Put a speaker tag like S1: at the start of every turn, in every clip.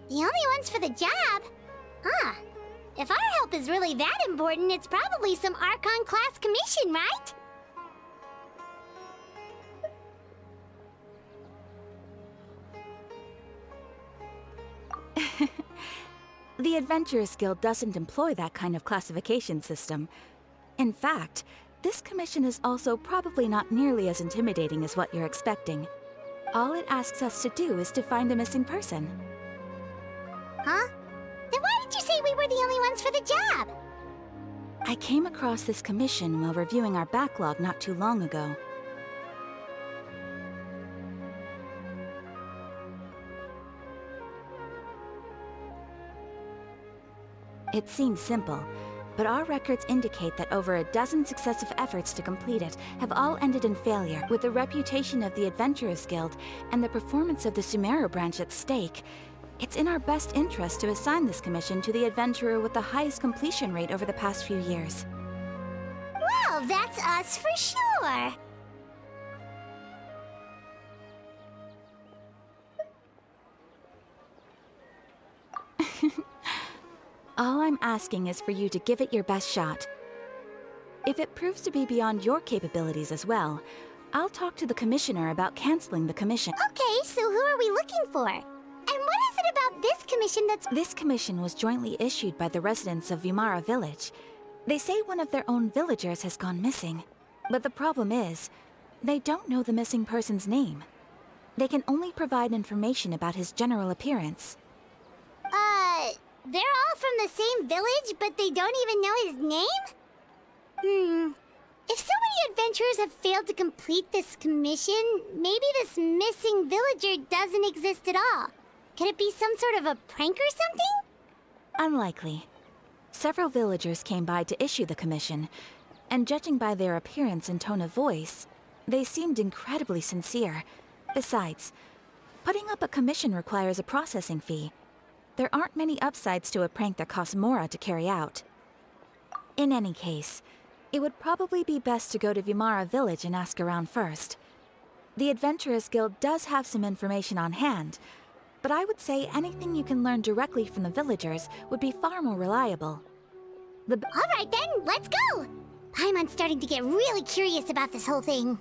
S1: The only ones for the job? Huh. If our help is really that important, it's probably some Archon class commission, right?
S2: The Adventurers Guild doesn't employ that kind of classification system. In fact, this commission is also probably not nearly as intimidating as what you're expecting. All it asks us to do is to find a missing person.
S1: Huh? Then why did you say we were the only ones for the job?
S2: I came across this commission while reviewing our backlog not too long ago. It seems simple, but our records indicate that over a dozen successive efforts to complete it have all ended in failure. With the reputation of the Adventurers Guild and the performance of the Sumeru branch at stake, it's in our best interest to assign this commission to the adventurer with the highest completion rate over the past few years.
S1: Well, that's us for sure.
S2: All I'm asking is for you to give it your best shot. If it proves to be beyond your capabilities as well, I'll talk to the commissioner about canceling the commission.
S1: Okay, so who are we looking for? And what is it about this commission that's...
S2: This commission was jointly issued by the residents of Vimara Village. They say one of their own villagers has gone missing. But the problem is, they don't know the missing person's name. They can only provide information about his general appearance.
S1: They're all from the same village, but they don't even know his name? If so many adventurers have failed to complete this commission, maybe this missing villager doesn't exist at all. Could it be some sort of a prank or something?
S2: Unlikely. Several villagers came by to issue the commission, and judging by their appearance and tone of voice, they seemed incredibly sincere. Besides, putting up a commission requires a processing fee. There aren't many upsides to a prank that costs Mora to carry out. In any case, it would probably be best to go to Vimara Village and ask around first. The Adventurers Guild does have some information on hand, but I would say anything you can learn directly from the villagers would be far more reliable.
S1: Alright then, let's go! Paimon's starting to get really curious about this whole thing.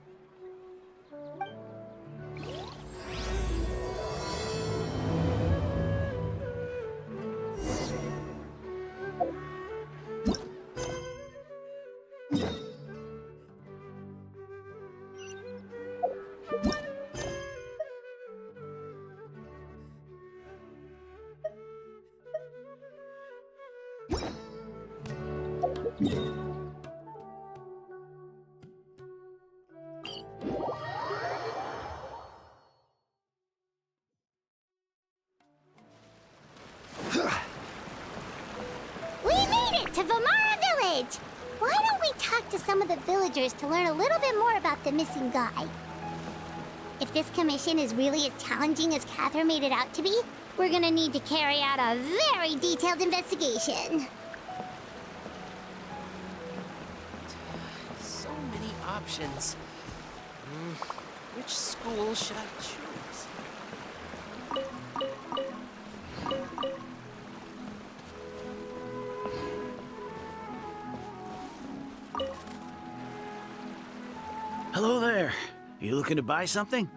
S1: We made it to Vimara Village! Why don't we talk to some of the villagers to learn a little bit more about the missing guy? If this commission is really as challenging as Catherine made it out to be, we're gonna need to carry out a very detailed investigation.
S3: So many options. Which school should I choose?
S4: Hello there. You looking to buy something?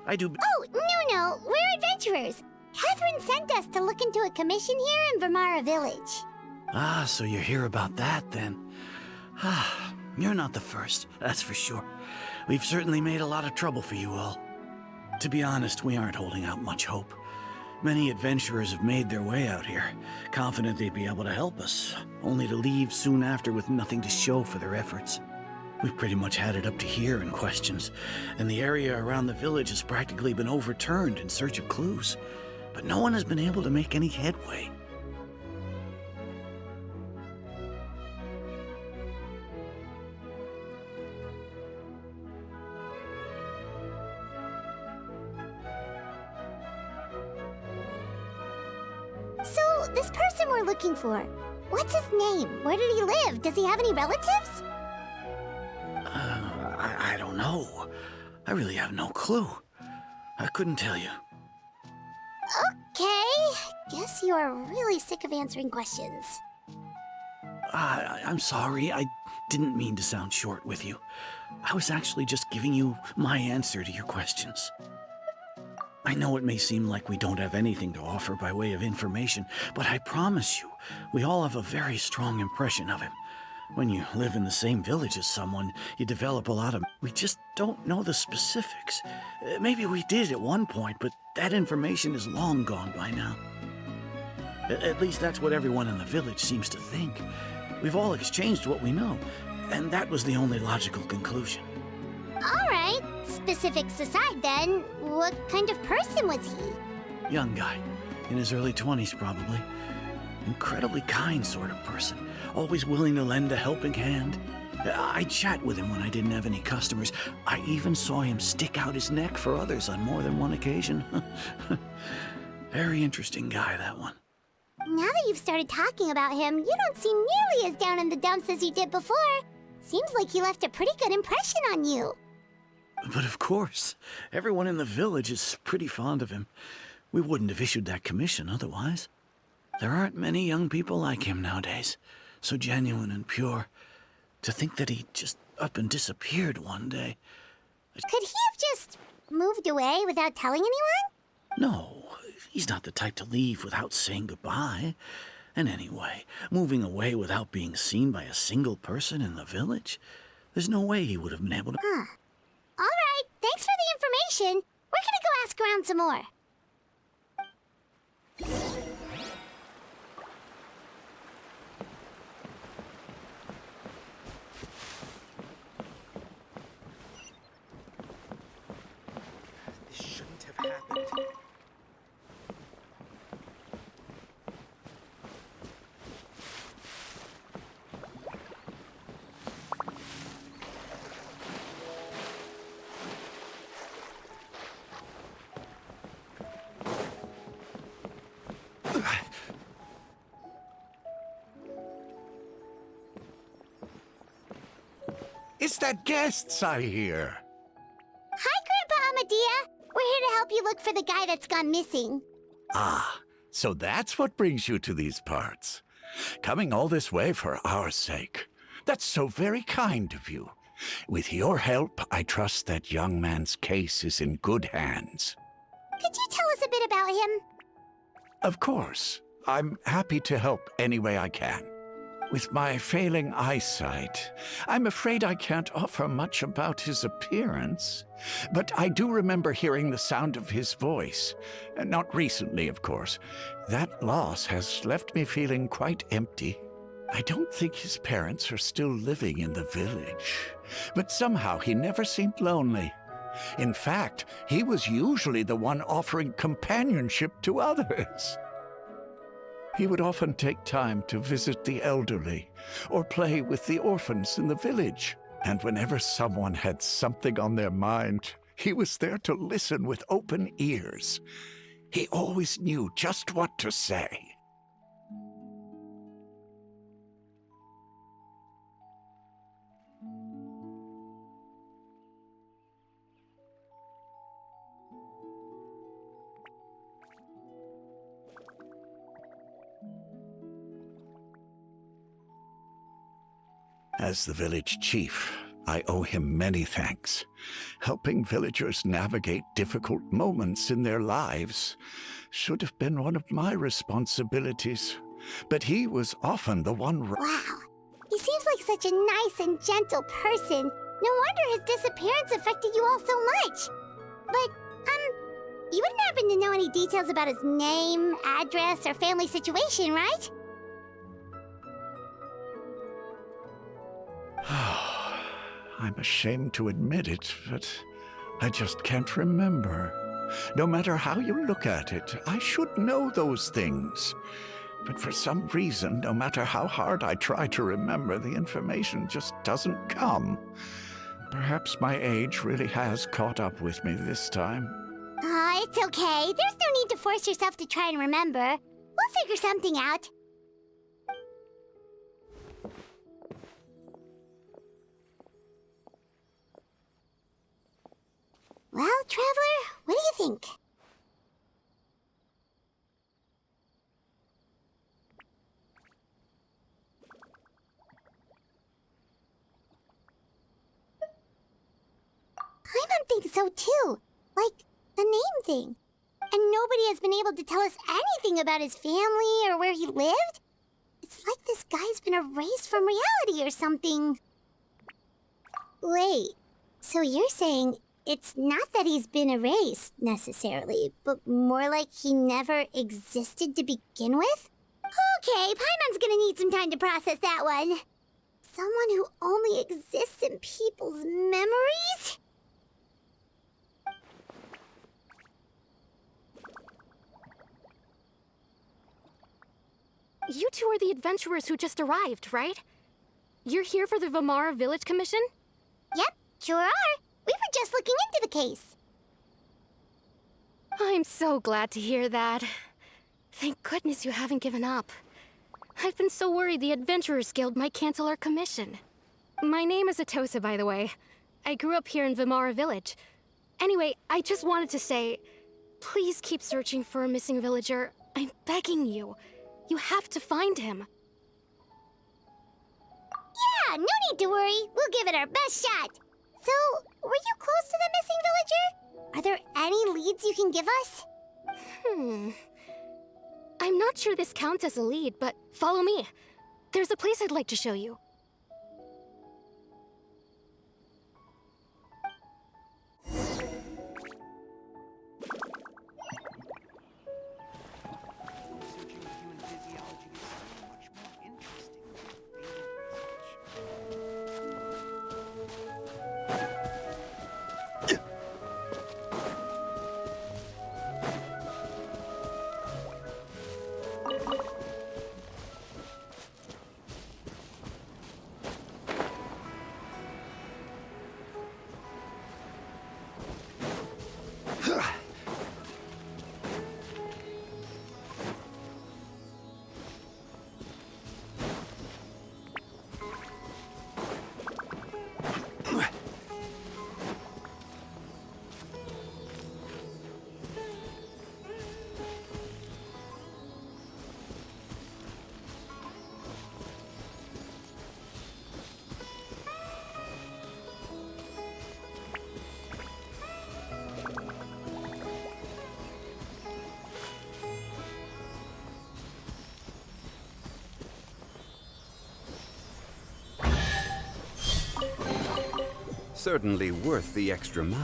S4: I do.
S1: Oh, no, we're adventurers. Catherine sent us to look into a commission here in Vimara Village.
S4: Ah, so you're here about that then. Ah, you're not the first, that's for sure. We've certainly made a lot of trouble for you all. To be honest, we aren't holding out much hope. Many adventurers have made their way out here, confident they'd be able to help us, only to leave soon after with nothing to show for their efforts. We've pretty much had it up to here in questions, and the area around the village has practically been overturned in search of clues, but no one has been able to make any headway.
S1: So, this person we're looking for, what's his name? Where did he live? Does he have any relatives?
S4: I don't know. I really have no clue. I couldn't tell you.
S1: Okay. Guess you are really sick of answering questions.
S4: I'm sorry, I didn't mean to sound short with you. I was actually just giving you my answer to your questions. I know it may seem like we don't have anything to offer by way of information, but I promise you, we all have a very strong impression of him. When you live in the same village as someone, you develop a lot of... We just don't know the specifics. Maybe we did at one point, but that information is long gone by now. At least that's what everyone in the village seems to think. We've all exchanged what we know, and that was the only logical conclusion.
S1: Alright, specifics aside then, what kind of person was he?
S4: Young guy, in his early 20s probably. Incredibly kind sort of person, always willing to lend a helping hand. I'd chat with him when I didn't have any customers. I even saw him stick out his neck for others on more than one occasion. Very interesting guy, that one.
S1: Now that you've started talking about him, you don't seem nearly as down in the dumps as you did before. Seems like he left a pretty good impression on you.
S4: But of course, everyone in the village is pretty fond of him. We wouldn't have issued that commission otherwise. There aren't many young people like him nowadays, so genuine and pure. To think that he just up and disappeared one day.
S1: Could he have just moved away without telling anyone?
S4: No, he's not the type to leave without saying goodbye. And anyway, moving away without being seen by a single person in the village? There's no way he would have been able to...
S1: Alright, thanks for the information. We're gonna go ask around some more.
S3: This shouldn't have happened.
S5: It's the guests I hear.
S1: Hi, Grandpa Amadea. We're here to help you look for the guy that's gone missing.
S5: Ah, so that's what brings you to these parts. Coming all this way for our sake. That's so very kind of you. With your help, I trust that young man's case is in good hands.
S1: Could you tell us a bit about him?
S5: Of course. I'm happy to help any way I can. With my failing eyesight, I'm afraid I can't offer much about his appearance. But I do remember hearing the sound of his voice. Not recently, of course. That loss has left me feeling quite empty. I don't think his parents are still living in the village. But somehow he never seemed lonely. In fact, he was usually the one offering companionship to others. He would often take time to visit the elderly or play with the orphans in the village. And whenever someone had something on their mind, he was there to listen with open ears. He always knew just what to say. As the village chief, I owe him many thanks. Helping villagers navigate difficult moments in their lives should have been one of my responsibilities. But he was often the one...
S1: Wow, he seems like such a nice and gentle person. No wonder his disappearance affected you all so much. But, you wouldn't happen to know any details about his name, address, or family situation, right?
S5: I'm ashamed to admit it, but I just can't remember. No matter how you look at it, I should know those things. But for some reason, no matter how hard I try to remember, the information just doesn't come. Perhaps my age really has caught up with me this time.
S1: It's okay. There's no need to force yourself to try and remember. We'll figure something out. Well, Traveler, what do you think? so too. Like, the name thing. And nobody has been able to tell us anything about his family or where he lived. It's like this guy's been erased from reality or something. Wait, so you're saying it's not that he's been erased, necessarily, but more like he never existed to begin with? Okay, Paimon's gonna need some time to process that one. Someone who only exists in people's memories?
S6: You two are the adventurers who just arrived, right? You're here for the Vamara Village Commission?
S1: Yep, sure are. We were just looking into the case.
S6: I'm so glad to hear that. Thank goodness you haven't given up. I've been so worried the Adventurers Guild might cancel our commission. My name is Atosa, by the way. I grew up here in Vamara Village. Anyway, I just wanted to say, please keep searching for a missing villager. I'm begging you. You have to find him.
S1: Yeah, no need to worry. We'll give it our best shot. So, were you close to the missing villager? Are there any leads you can give us?
S6: I'm not sure this counts as a lead, but follow me. There's a place I'd like to show you.
S3: Researching human physiology is so much more interesting than field research.
S7: Certainly worth the extra mile.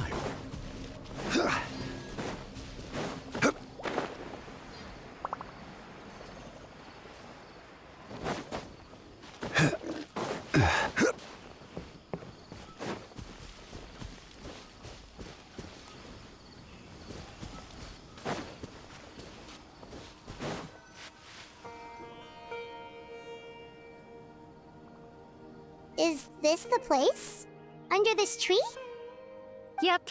S1: Is this the place? Under this tree?
S6: Yep.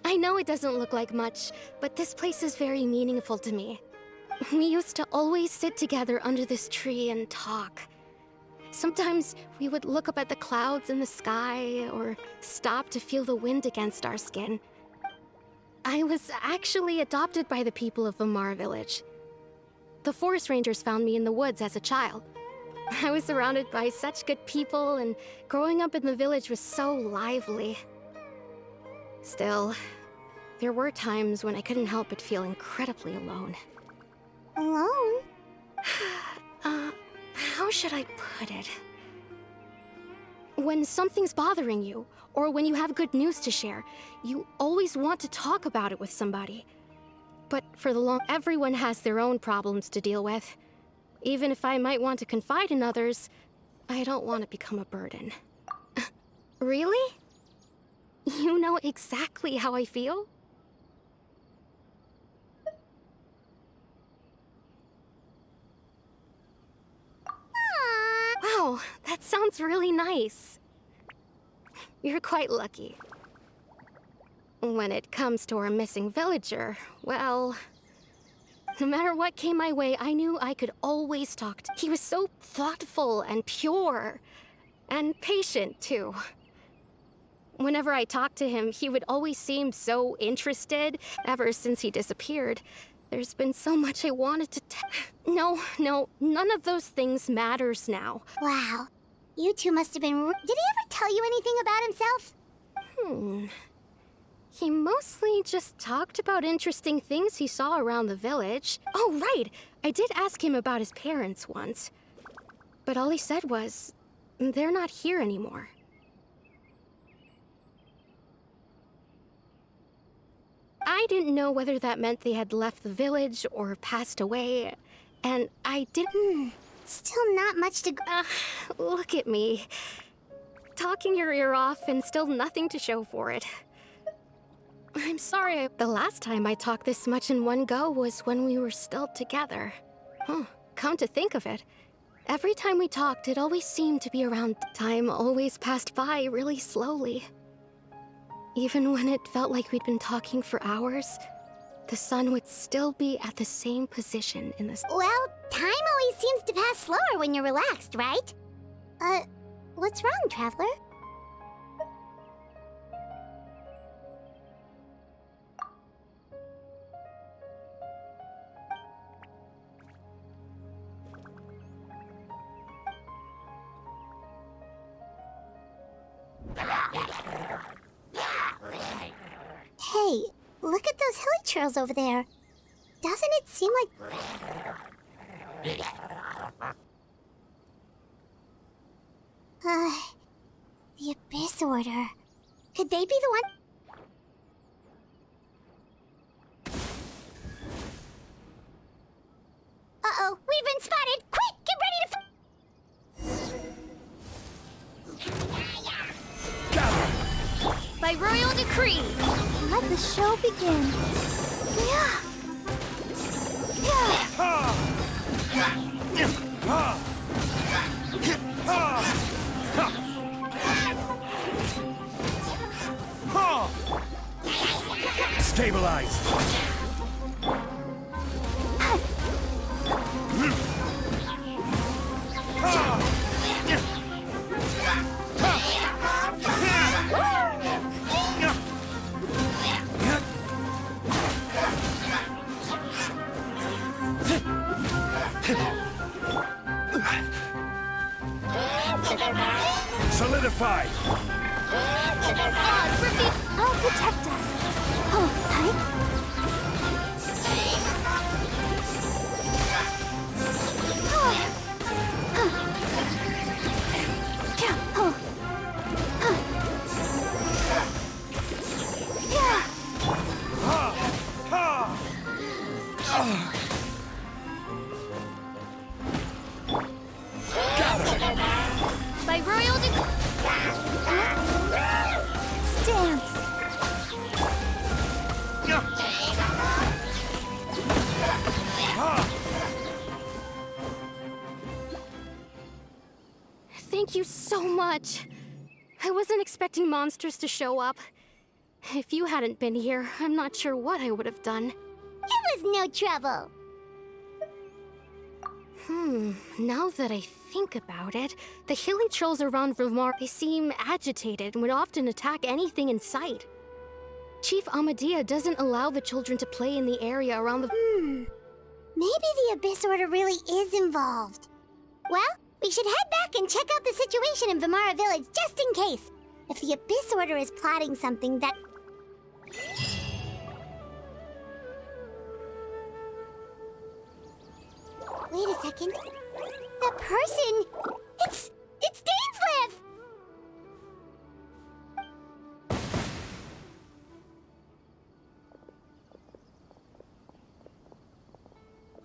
S6: I know it doesn't look like much, but this place is very meaningful to me. We used to always sit together under this tree and talk. Sometimes we would look up at the clouds in the sky, or stop to feel the wind against our skin. I was actually adopted by the people of Vamara Village. The forest rangers found me in the woods as a child. I was surrounded by such good people, and growing up in the village was so lively. Still, there were times when I couldn't help but feel incredibly alone.
S1: Alone?
S6: How should I put it? When something's bothering you, or when you have good news to share, you always want to talk about it with somebody. But for the everyone has their own problems to deal with. Even if I might want to confide in others, I don't want to become a burden. Really? You know exactly how I feel? Wow, that sounds really nice. You're quite lucky. When it comes to our missing villager, well... no matter what came my way, I knew I could always talk to him. He was so thoughtful and pure. And patient, too. Whenever I talked to him, he would always seem so interested. Ever since he disappeared, there's been so much I wanted to No, none of those things matters now.
S1: Wow. You two must have been... Did he ever tell you anything about himself?
S6: He mostly just talked about interesting things he saw around the village. Oh, right! I did ask him about his parents once. But all he said was, they're not here anymore. I didn't know whether that meant they had left the village or passed away, and I didn't...
S1: Still not much to go.
S6: Look at me. Talking your ear off and still nothing to show for it. I'm sorry, the last time I talked this much in one go was when we were still together. Huh, come to think of it, every time we talked, it always seemed to be around time always passed by really slowly. Even when it felt like we'd been talking for hours, the sun would still be at the same position in the...
S1: Well, time always seems to pass slower when you're relaxed, right? What's wrong, Traveler? Hey, look at those hilly trails over there. Doesn't it seem like... the Abyss Order. Could they be the one... Uh-oh, we've been spotted! Quick, get ready to...
S6: By royal decree!
S1: Let the show begin. Yeah.
S5: Stabilize! Solidify!
S1: I'll protect us. Oh, hi.
S6: By royal
S1: Stance.
S6: Thank you so much. I wasn't expecting monsters to show up. If you hadn't been here, I'm not sure what I would have done.
S1: It was no trouble.
S6: Now that I think about it, the hilly trolls around Vermar, they seem agitated and would often attack anything in sight. Chief Amadea doesn't allow the children to play in the area around the...
S1: Maybe the Abyss Order really is involved. Well, we should head back and check out the situation in Vimara Village just in case. If the Abyss Order is plotting something that... Wait a second. That person... It's Dainsleif!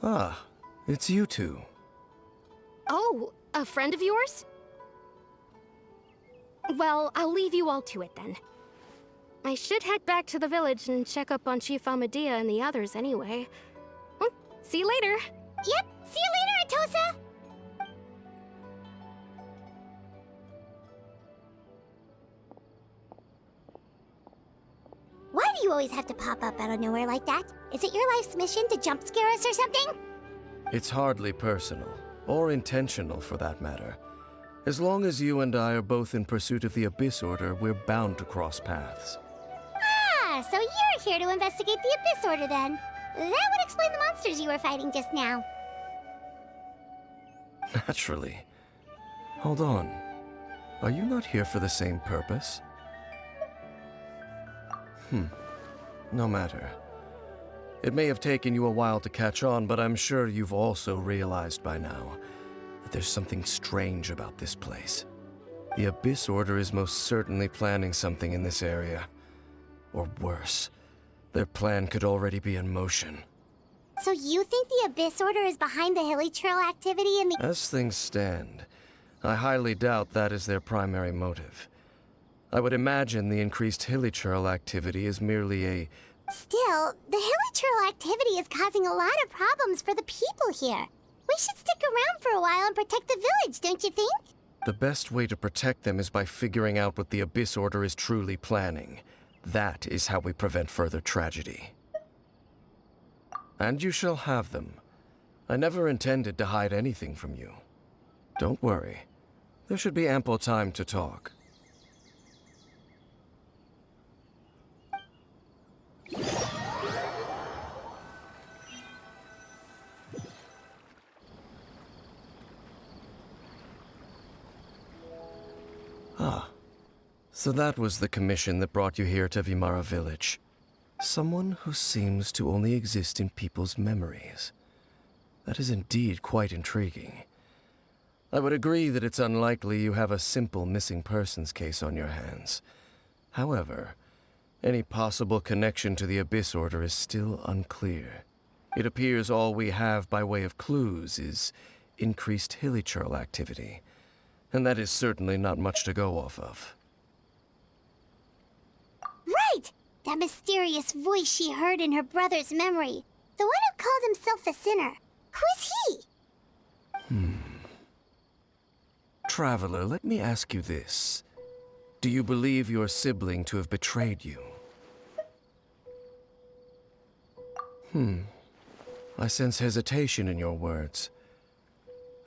S7: Ah, it's you two.
S6: Oh, a friend of yours? Well, I'll leave you all to it then. I should head back to the village and check up on Chief Amadea and the others anyway. Well, see you later.
S1: Yep, see you later, Atosa! Why do you always have to pop up out of nowhere like that? Is it your life's mission to jump scare us or something?
S7: It's hardly personal, or intentional for that matter. As long as you and I are both in pursuit of the Abyss Order, we're bound to cross paths.
S1: Ah, so you're here to investigate the Abyss Order then. That would explain the monsters you were fighting just now.
S7: Naturally. Hold on. Are you not here for the same purpose? No matter. It may have taken you a while to catch on, but I'm sure you've also realized by now that there's something strange about this place. The Abyss Order is most certainly planning something in this area. Or worse, their plan could already be in motion.
S1: So you think the Abyss Order is behind the Hilly Trail activity in the—
S7: As things stand, I highly doubt that is their primary motive. I would imagine the increased Hilly Trail activity is merely a—
S1: Still, the Hilly Trail activity is causing a lot of problems for the people here. We should stick around for a while and protect the village, don't you think?
S7: The best way to protect them is by figuring out what the Abyss Order is truly planning. That is how we prevent further tragedy. And you shall have them. I never intended to hide anything from you. Don't worry. There should be ample time to talk. So that was the commission that brought you here to Vimara Village. Someone who seems to only exist in people's memories. That is indeed quite intriguing. I would agree that it's unlikely you have a simple missing persons case on your hands. However, any possible connection to the Abyss Order is still unclear. It appears all we have by way of clues is increased Hilly Trail activity, and that is certainly not much to go off of.
S1: Right! That mysterious voice she heard in her brother's memory. The one who called himself a sinner. Who is he?
S7: Traveler, let me ask you this. Do you believe your sibling to have betrayed you? I sense hesitation in your words.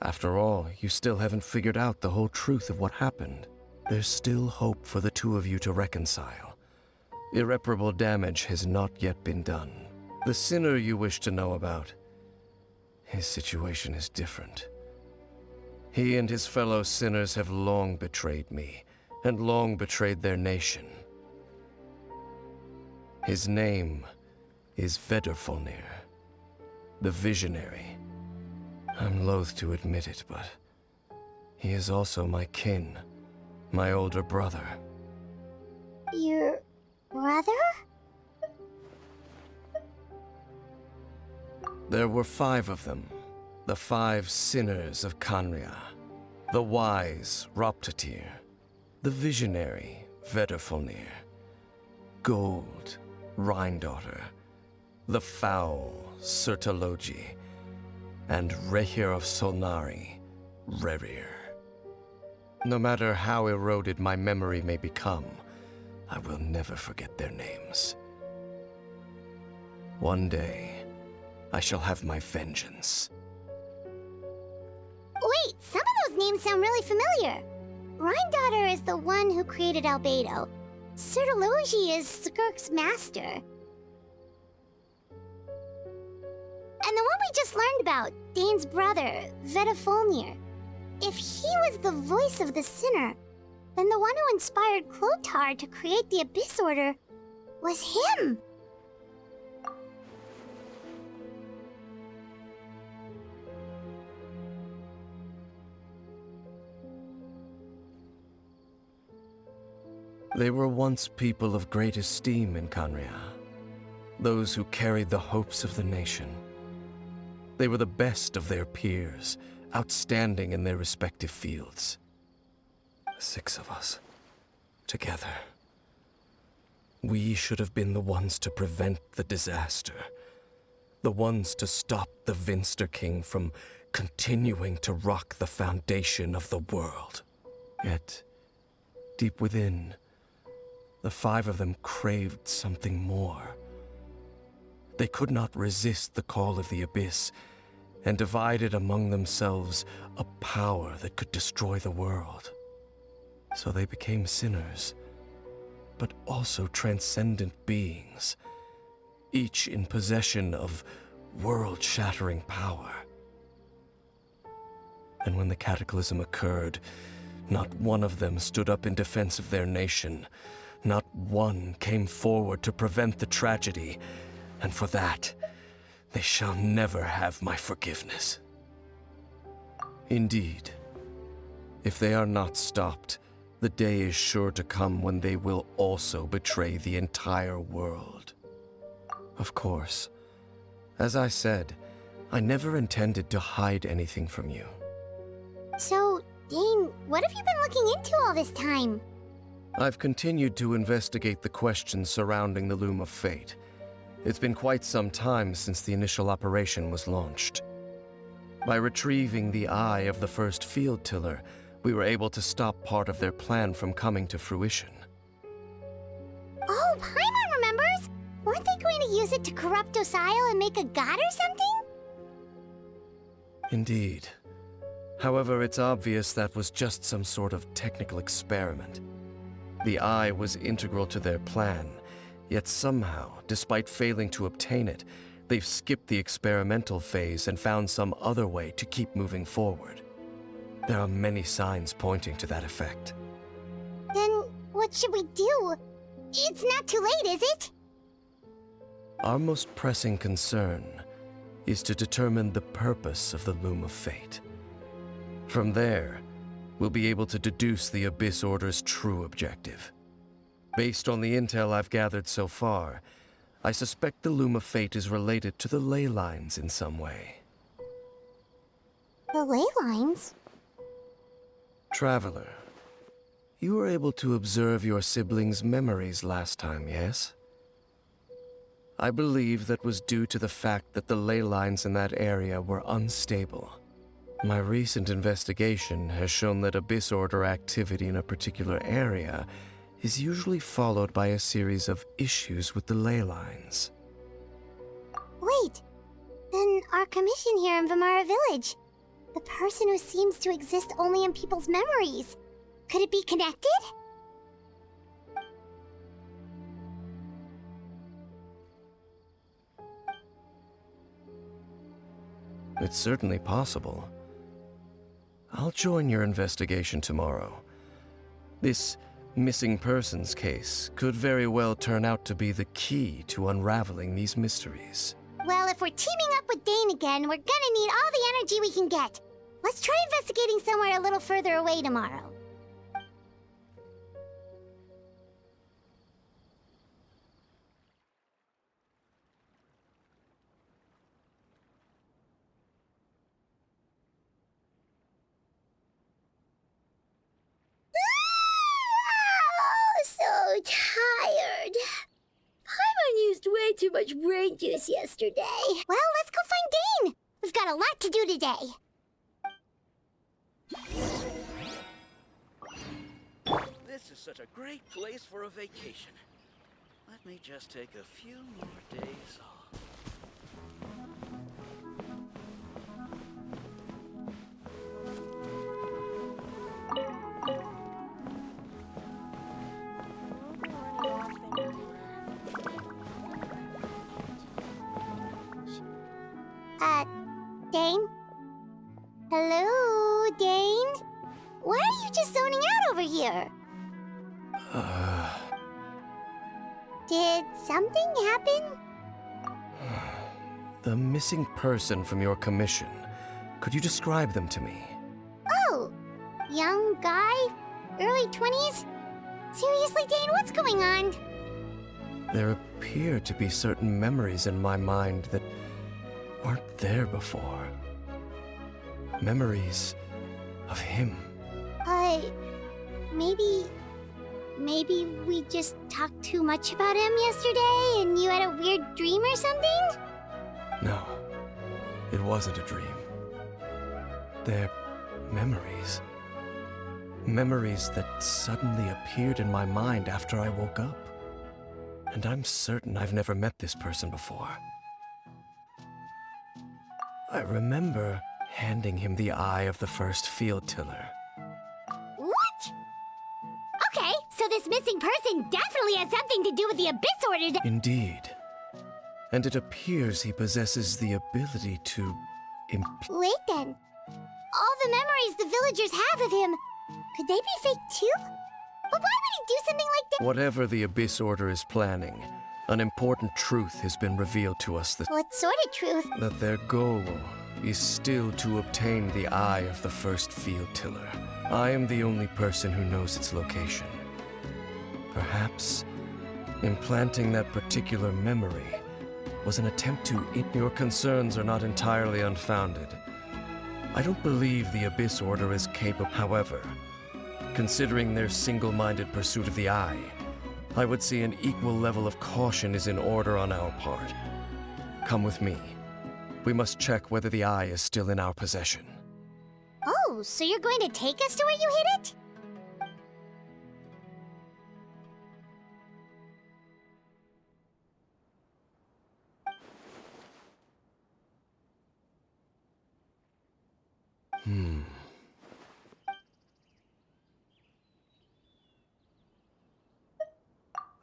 S7: After all, you still haven't figured out the whole truth of what happened. There's still hope for the two of you to reconcile. Irreparable damage has not yet been done. The sinner you wish to know about, his situation is different. He and his fellow sinners have long betrayed me, and long betrayed their nation. His name is Vedrfolnir, the Visionary. I'm loath to admit it, but he is also my kin, my older brother.
S1: Your brother?
S7: There were 5 of them, the 5 sinners of Kanria. The wise Roptatir, the visionary Vedrfolnir, Gold Rhindaughter, the foul Sertologi, and Rehir of Solnari, Rerir. No matter how eroded my memory may become, I will never forget their names. One day, I shall have my vengeance.
S1: Wait, some of those names sound really familiar. Rhindaughter is the one who created Albedo. Sertologi is Skirk's master. And the one we just learned about, Dane's brother, Vedrfolnir. If he was the voice of the sinner, then the one who inspired Clothar to create the Abyss Order was him.
S7: They were once people of great esteem in Kanria, those who carried the hopes of the nation. They were the best of their peers, outstanding in their respective fields. 6 of us, together. We should have been the ones to prevent the disaster, the ones to stop the Vinster King from continuing to rock the foundation of the world. Yet, deep within, the 5 of them craved something more. They could not resist the call of the Abyss, and divided among themselves a power that could destroy the world. So they became sinners, but also transcendent beings, each in possession of world-shattering power. And when the cataclysm occurred, not one of them stood up in defense of their nation, Not one came forward to prevent the tragedy, and for that, they shall never have my forgiveness. Indeed, if they are not stopped, the day is sure to come when they will also betray the entire world. Of course, as I said, I never intended to hide anything from you.
S1: So, Dane, what have you been looking into all this time?
S7: I've continued to investigate the questions surrounding the Loom of Fate. It's been quite some time since the initial operation was launched. By retrieving the eye of the first field tiller, we were able to stop part of their plan from coming to fruition.
S1: Oh, Paimon remembers! Weren't they going to use it to corrupt Osile and make a god or something?
S7: Indeed. However, it's obvious that was just some sort of technical experiment. The eye was integral to their plan, yet somehow, despite failing to obtain it, they've skipped the experimental phase and found some other way to keep moving forward. There are many signs pointing to that effect.
S1: Then, what should we do? It's not too late, is it?
S7: Our most pressing concern is to determine the purpose of the Loom of Fate. From there, we'll be able to deduce the Abyss Order's true objective. Based on the intel I've gathered so far, I suspect the Loom of Fate is related to the ley lines in some way.
S1: The ley lines?
S7: Traveler, you were able to observe your siblings' memories last time, yes? I believe that was due to the fact that the ley lines in that area were unstable. My recent investigation has shown that Abyss Order activity in a particular area is usually followed by a series of issues with the ley lines.
S1: Wait, then our commission here in Vimara Village, the person who seems to exist only in people's memories, could it be connected?
S7: It's certainly possible. I'll join your investigation tomorrow. This missing persons case could very well turn out to be the key to unraveling these mysteries.
S1: Well, if we're teaming up with Dane again, we're gonna need all the energy we can get. Let's try investigating somewhere a little further away tomorrow. So tired. Paimon used way too much brain juice yesterday. Well, let's go find Dane. We've got a lot to do today.
S4: This is such a great place for a vacation. Let me just take a few more days off.
S1: Dane? Hello, Dane? Why are you just zoning out over here? Did something happen?
S7: The missing person from your commission. Could you describe them to me?
S1: Oh, young guy? Early 20s? Seriously, Dane, what's going on?
S7: There appear to be certain memories in my mind that weren't there before. Memories of him.
S1: Maybe we just talked too much about him yesterday and you had a weird dream or something?
S7: No, it wasn't a dream. They're memories. Memories that suddenly appeared in my mind after I woke up. And I'm certain I've never met this person before. I remember handing him the eye of the first field tiller.
S1: What? Okay, so this missing person definitely has something to do with the Abyss Order.
S7: Indeed. And it appears he possesses the ability to
S1: Wait then. All the memories the villagers have of him, could they be fake too? But why would he do something like that?
S7: Whatever the Abyss Order is planning, an important truth has been revealed to us
S1: What sort of truth?
S7: that their goal is still to obtain the eye of the first field tiller. I am the only person who knows its location. Perhaps implanting that particular memory was an attempt to... Your concerns are not entirely unfounded. I don't believe the Abyss Order is capable. However, considering their single-minded pursuit of the eye, I would say an equal level of caution is in order on our part. Come with me. We must check whether the eye is still in our possession.
S1: Oh, so you're going to take us to where you hid it?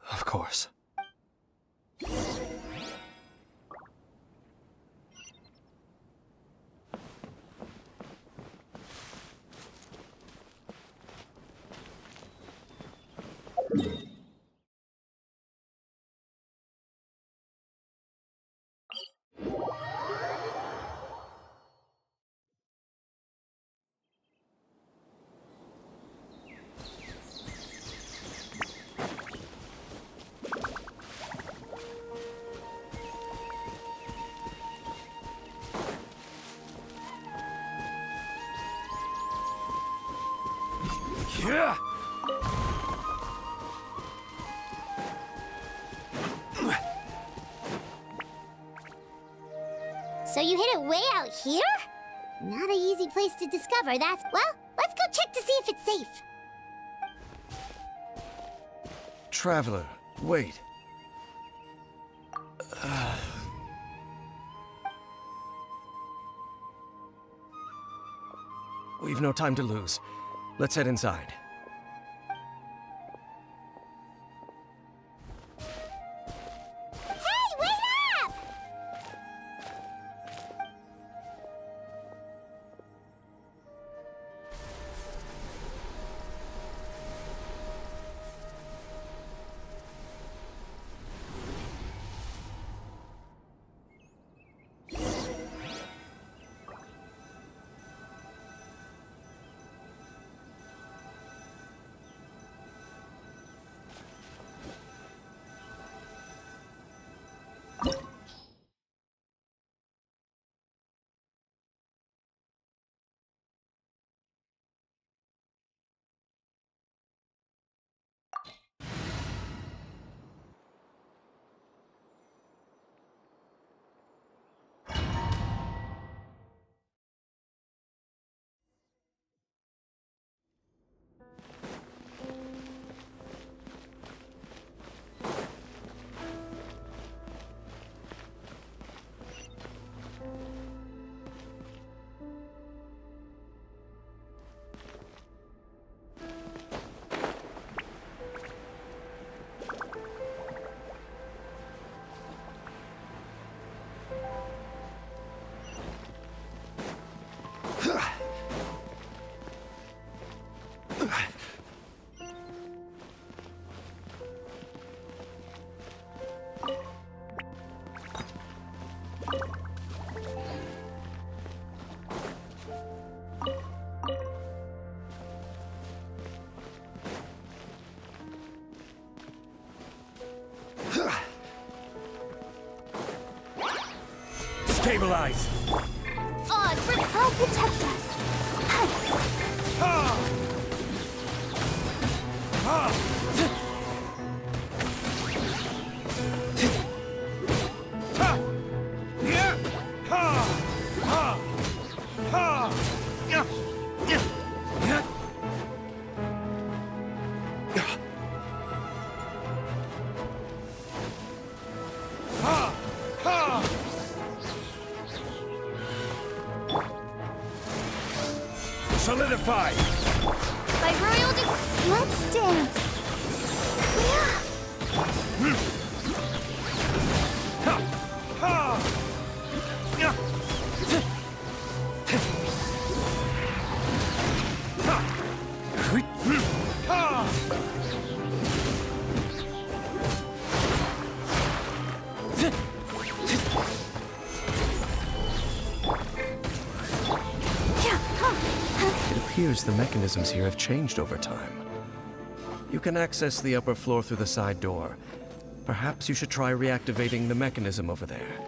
S7: Of course.
S4: Yeah.
S1: So you hid it way out here? Not an easy place to discover, that's... Well, let's go check to see if it's safe.
S7: Traveler, wait. We've no time to lose. Let's head inside.
S1: Hey, wait up!
S4: Stabilize!
S1: I'll protect us.
S4: Solidify!
S1: By royal let's dance.
S7: appears the mechanisms here have changed over time. You can access the upper floor through the side door. Perhaps you should try reactivating the mechanism over there.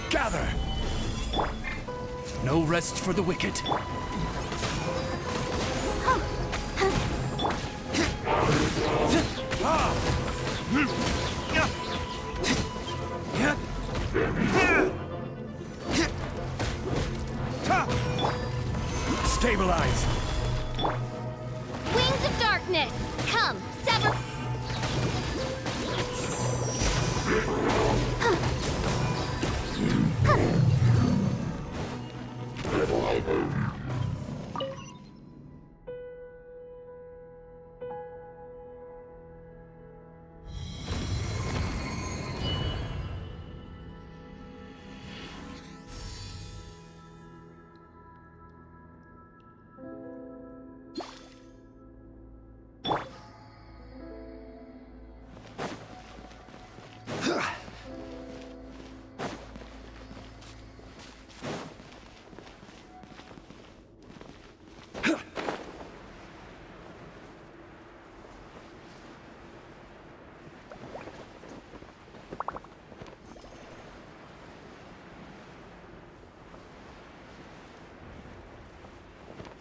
S8: Gather! No rest for the wicked. Stabilize!
S6: Wings of darkness! Come, sever...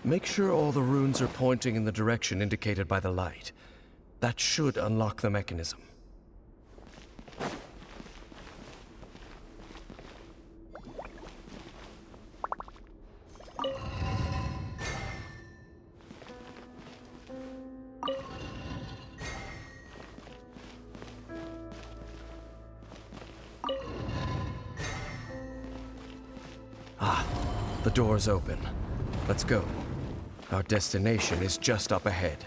S7: Make sure all the runes are pointing in the direction indicated by the light. That should unlock the mechanism. Ah, the door's open. Let's go. Our destination is just up ahead.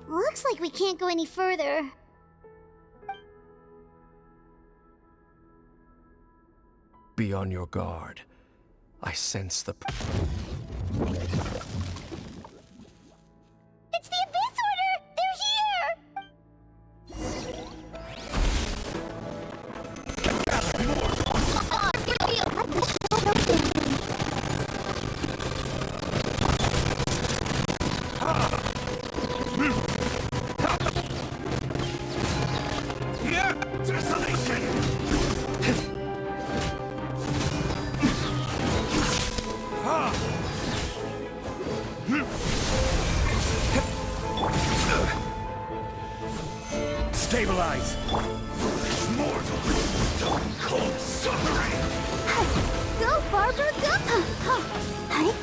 S1: Looks like we can't go any further.
S7: Be on your guard. I sense the...
S1: It's the Abyss Order! They're here!
S8: Stabilize! Mortal! Don't call suffering!
S1: Go, Barber, go! Honey?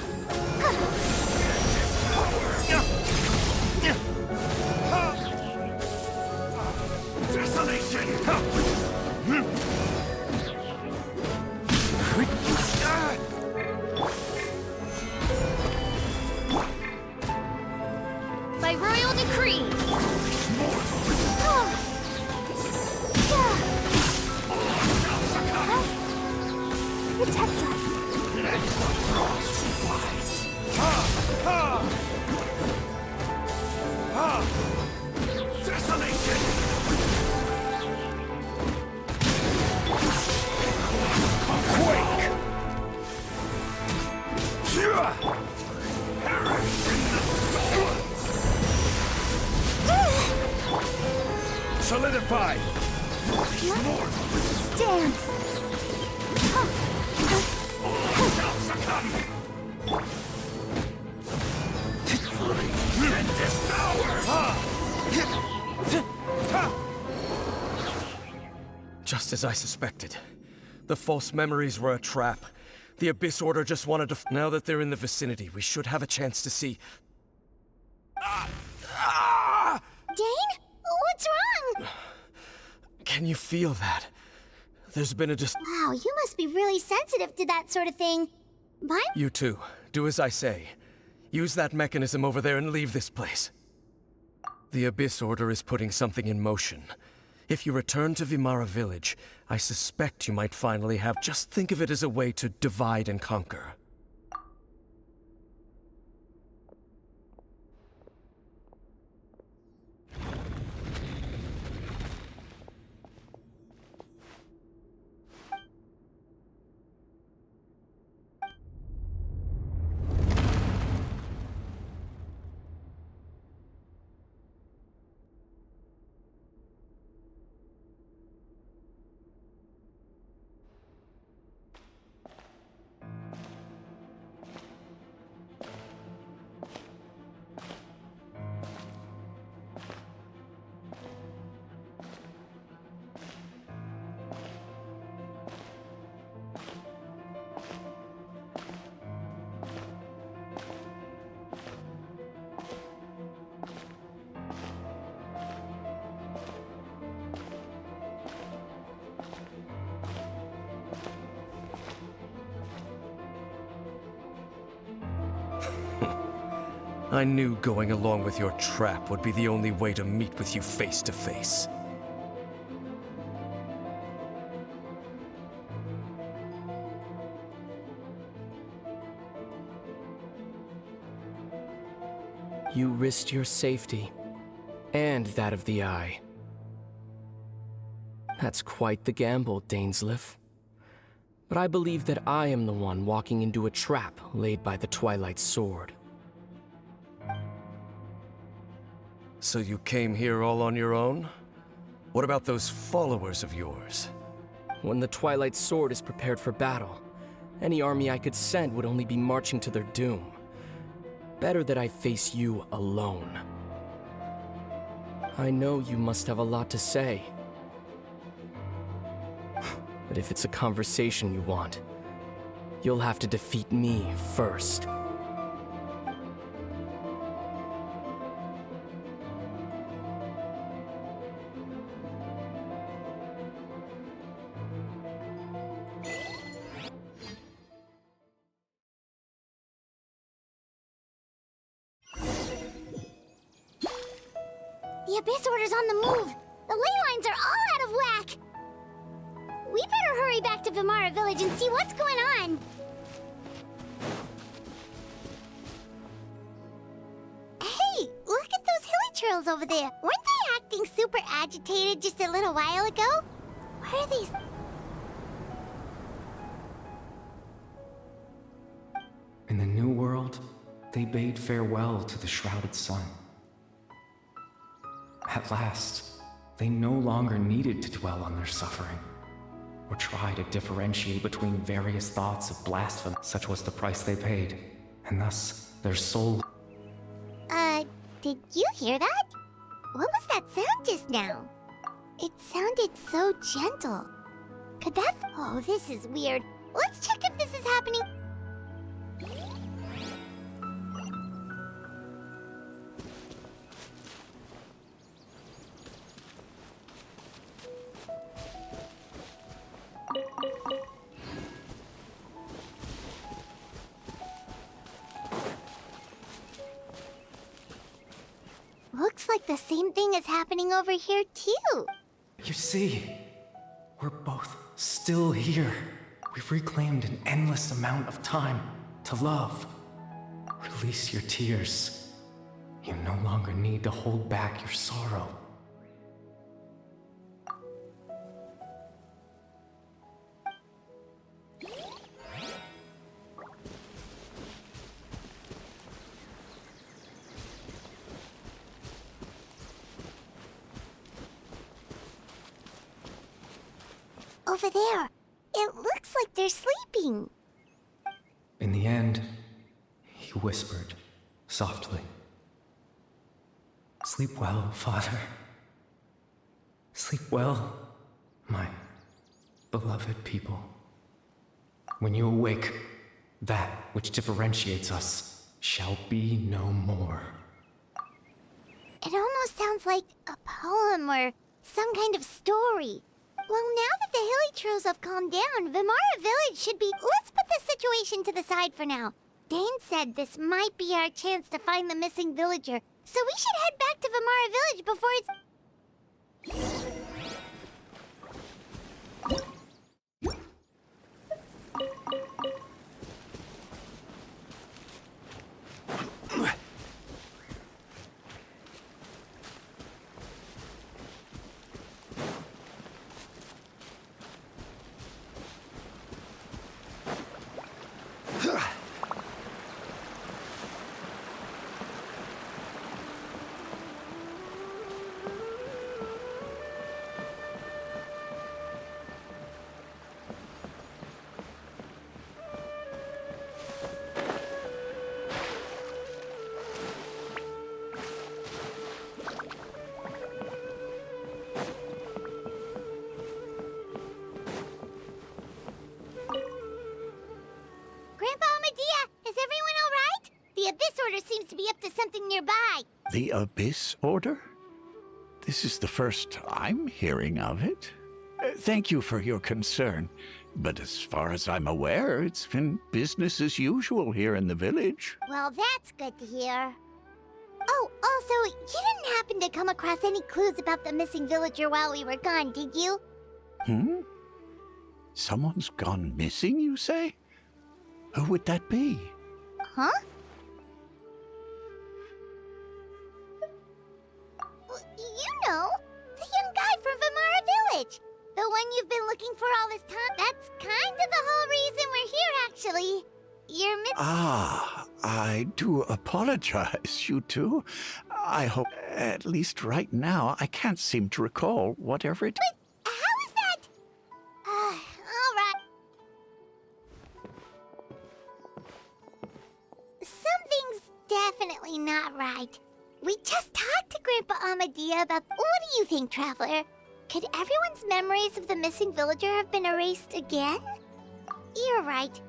S6: tree!
S1: Protect us.
S8: Desolation! Quake! Perish in the storm! Solidify!
S1: Stance.
S8: And devour!
S7: Just as I suspected. The false memories were a trap. The Abyss Order just wanted to... Now that they're in the vicinity, we should have a chance to see...
S1: Dane? What's wrong?
S7: Can you feel that? There's been a
S1: Wow, you must be really sensitive to that sort of thing. Mine?
S7: You too. Do as I say. Use that mechanism over there and leave this place. The Abyss Order is putting something in motion. If you return to Vimara Village, I suspect you might finally have... Just think of it as a way to divide and conquer. I knew going along with your trap would be the only way to meet with you face to face.
S9: You risked your safety, and that of the Eye. That's quite the gamble, Dainsleif. But I believe that I am the one walking into a trap laid by the Twilight Sword.
S7: So you came here all on your own? What about those followers of yours?
S9: When the Twilight Sword is prepared for battle, any army I could send would only be marching to their doom. Better that I face you alone. I know you must have a lot to say. But if it's a conversation you want, you'll have to defeat me first.
S1: The Abyss Order's on the move. The ley lines are all out of whack. We better hurry back to Vimara Village and see what's going on. Hey, look at those hilly trails over there. Weren't they acting super agitated just a little while ago? What are these?
S10: In the New World, they bade farewell to the shrouded sun. At last, they no longer needed to dwell on their suffering, or try to differentiate between various thoughts of blasphemy. Such was the price they paid, and thus their soul...
S1: Did you hear that? What was that sound just now? It sounded so gentle. Could that... Oh, this is weird. Let's check if this is happening. Looks looks like the same thing is happening over here, too.
S10: You see, we're both still here. We've reclaimed an endless amount of time to love. Release your tears. You no longer need to hold back your sorrow.
S1: Over there. It looks like they're sleeping.
S10: In the end, he whispered, softly. Sleep well, Father. Sleep well, my beloved people. When you awake, that which differentiates us shall be no more.
S1: It almost sounds like a poem or some kind of story. Well, now that the Hilly have calmed down, Vimara Village should be... Let's put this situation to the side for now. Dane said this might be our chance to find the missing villager, so we should head back to Vimara Village before it's... Seems to be up to something nearby.
S5: The Abyss Order? This is the first I'm hearing of it. Thank you for your concern, but as far as I'm aware, it's been business as usual here in the village.
S1: Well, that's good to hear. Oh, also, you didn't happen to come across any clues about the missing villager while we were gone, did you?
S5: Someone's gone missing, you say? Who would that be?
S1: Huh? You know, the young guy from Vimara Village. The one you've been looking for all this time. That's kind of the whole reason we're here, actually. You're
S5: I do apologize, you two. I hope, at least right now, I can't seem to recall whatever it...
S1: But how is that? All right. Something's definitely not right. We just talked to Grandpa Amadea about... What do you think, Traveler? Could everyone's memories of the missing villager have been erased again? You're right.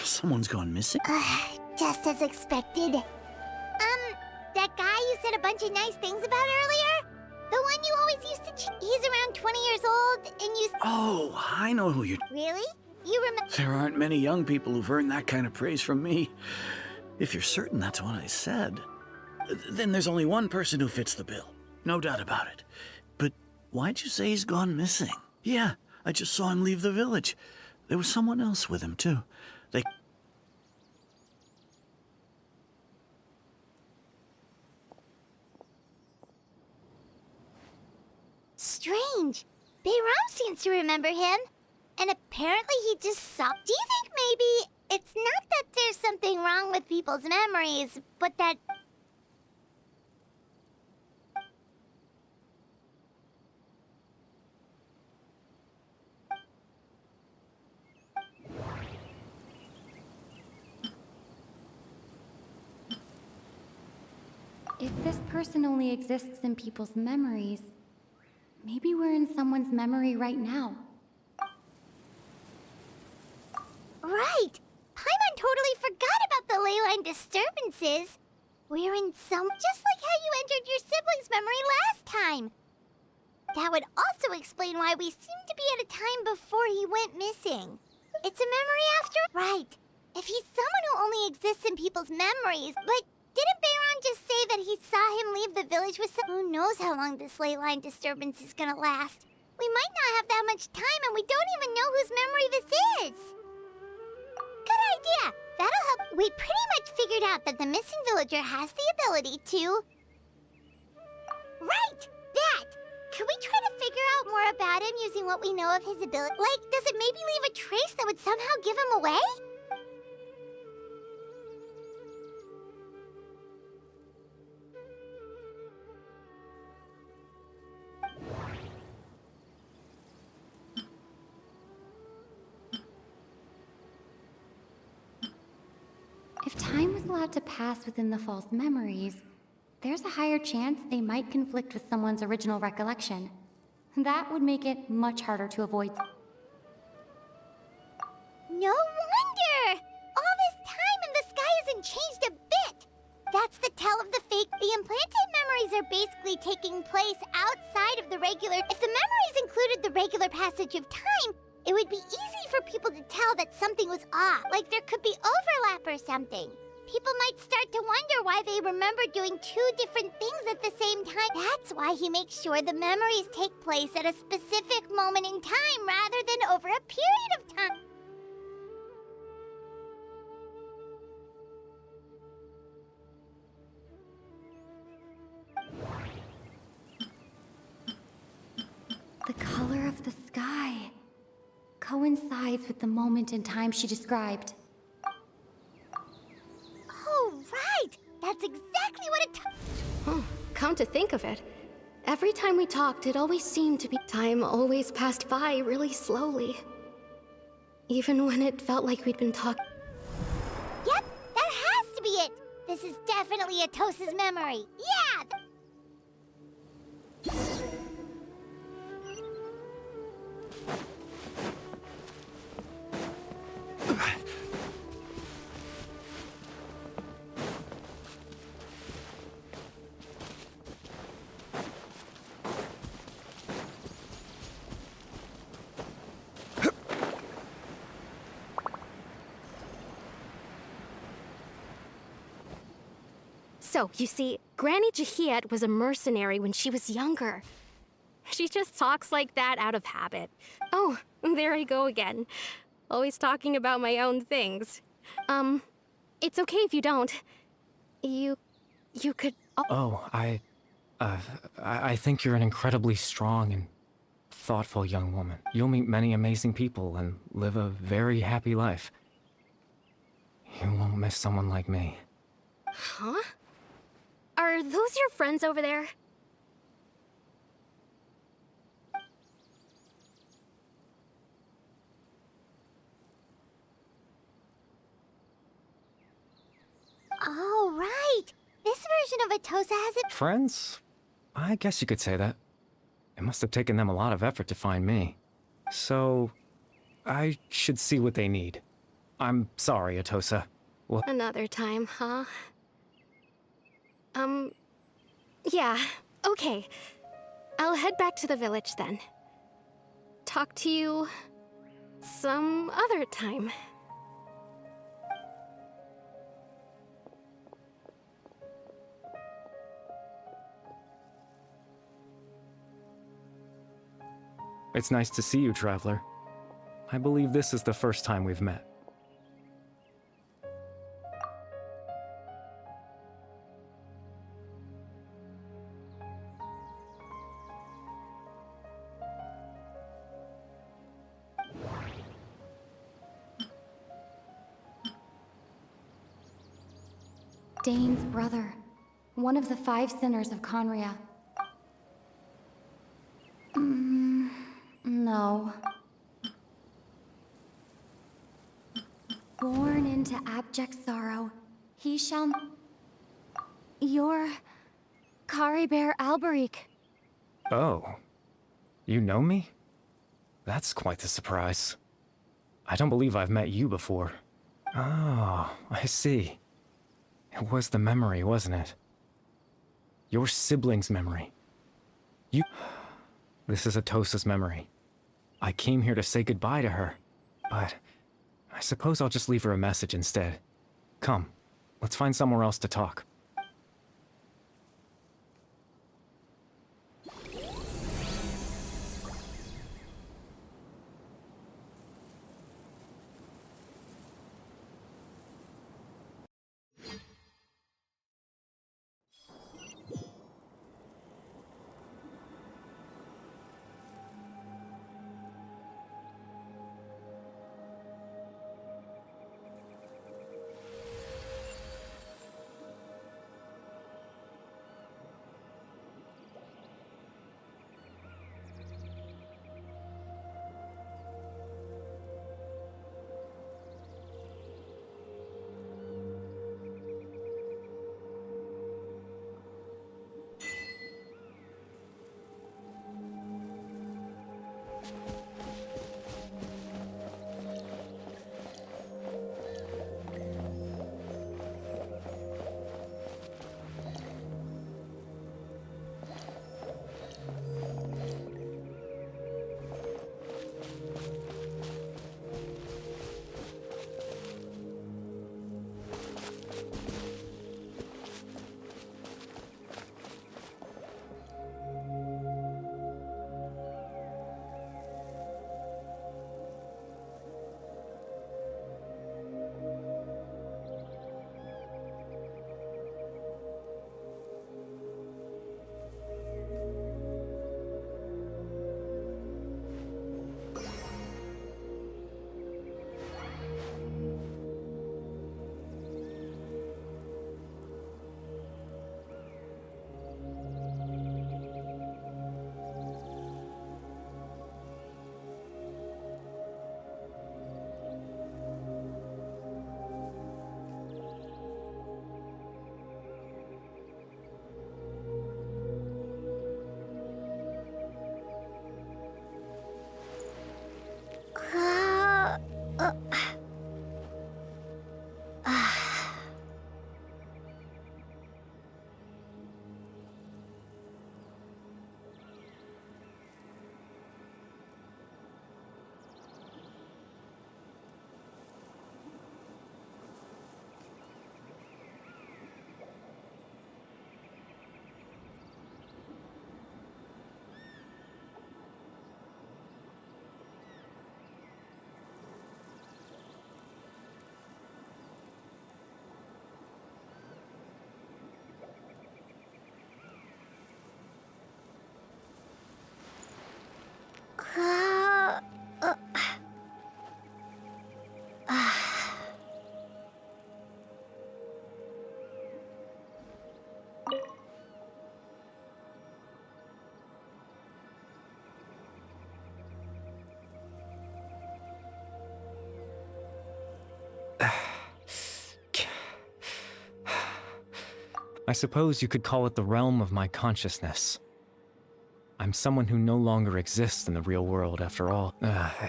S4: Someone's gone missing?
S1: Just as expected. That guy you said a bunch of nice things about earlier? The one you always used to he's around 20 years old, and you...
S4: Oh, I know who you're...
S1: Really? You remember...
S4: There aren't many young people who've earned that kind of praise from me. If you're certain that's what I said, then there's only one person who fits the bill. No doubt about it. But why'd you say he's gone missing? Yeah, I just saw him leave the village. There was someone else with him, too. They...
S1: Strange. Bayram seems to remember him. And apparently he just saw... Do you think maybe it's not that there's something wrong with people's memories, but that...
S11: If this person only exists in people's memories, maybe we're in someone's memory right now.
S1: Right! Paimon totally forgot about the ley line disturbances. We're in some... just like how you entered your sibling's memory last time. That would also explain why we seem to be at a time before he went missing. It's a memory after... Right. If he's someone who only exists in people's memories, like, didn't Bayron just say that he saw him leave the village with some... Who knows how long this ley line disturbance is gonna last? We might not have that much time, and we don't even know whose memory this is. Good idea. That'll help. We pretty much figured out that the missing villager has the ability to... Right! That! Can we try to figure out more about him using what we know of his ability? Like, does it maybe leave a trace that would somehow give him away?
S11: If time was allowed to pass within the false memories, there's a higher chance they might conflict with someone's original recollection. That would make it much harder to avoid.
S1: No wonder! All this time and the sky hasn't changed a bit! That's the tell of the fake. The implanted memories are basically taking place outside of the regular... If the memories included the regular passage of time, it would be easy for people to tell that something was off, like there could be overlap or something. People might start to wonder why they remember doing two different things at the same time. That's why he makes sure the memories take place at a specific moment in time rather than over a period of time.
S11: The color of the sky coincides with the moment in time she described.
S1: Oh, right! That's exactly what it took.
S6: Oh, come to think of it, every time we talked, it always seemed to be... Time always passed by really slowly. Even when it felt like we'd been talking...
S1: Yep, that has to be it! This is definitely Atosa's memory. Yeah!
S6: So, you see, Granny Jahiet was a mercenary when she was younger. She just talks like that out of habit. Oh, there I go again. Always talking about my own things. It's okay if you don't. You could...
S10: Oh, I think you're an incredibly strong and thoughtful young woman. You'll meet many amazing people and live a very happy life. You won't miss someone like me.
S6: Huh? Are those your friends over there?
S1: Oh, right! This version of Atosa has it.
S10: Friends? I guess you could say that. It must have taken them a lot of effort to find me. So, I should see what they need. I'm sorry, Atosa. Well,
S6: Another time, huh? Yeah, okay. I'll head back to the village then. Talk to you... some other time.
S10: it's nice to see you, Traveler. I believe this is the first time we've met.
S11: Dane's brother, one of the 5 sinners of Conria. No. Born into abject sorrow, he shall... You're Kari Bear Alberic.
S10: Oh. You know me? That's quite the surprise. I don't believe I've met you before. Oh, I see. It was the memory, wasn't it? Your sibling's memory. You... This is Atosa's memory. I came here to say goodbye to her, but I suppose I'll just leave her a message instead. Come, let's find somewhere else to talk. I suppose you could call it the realm of my consciousness. I'm someone who no longer exists in the real world, after all.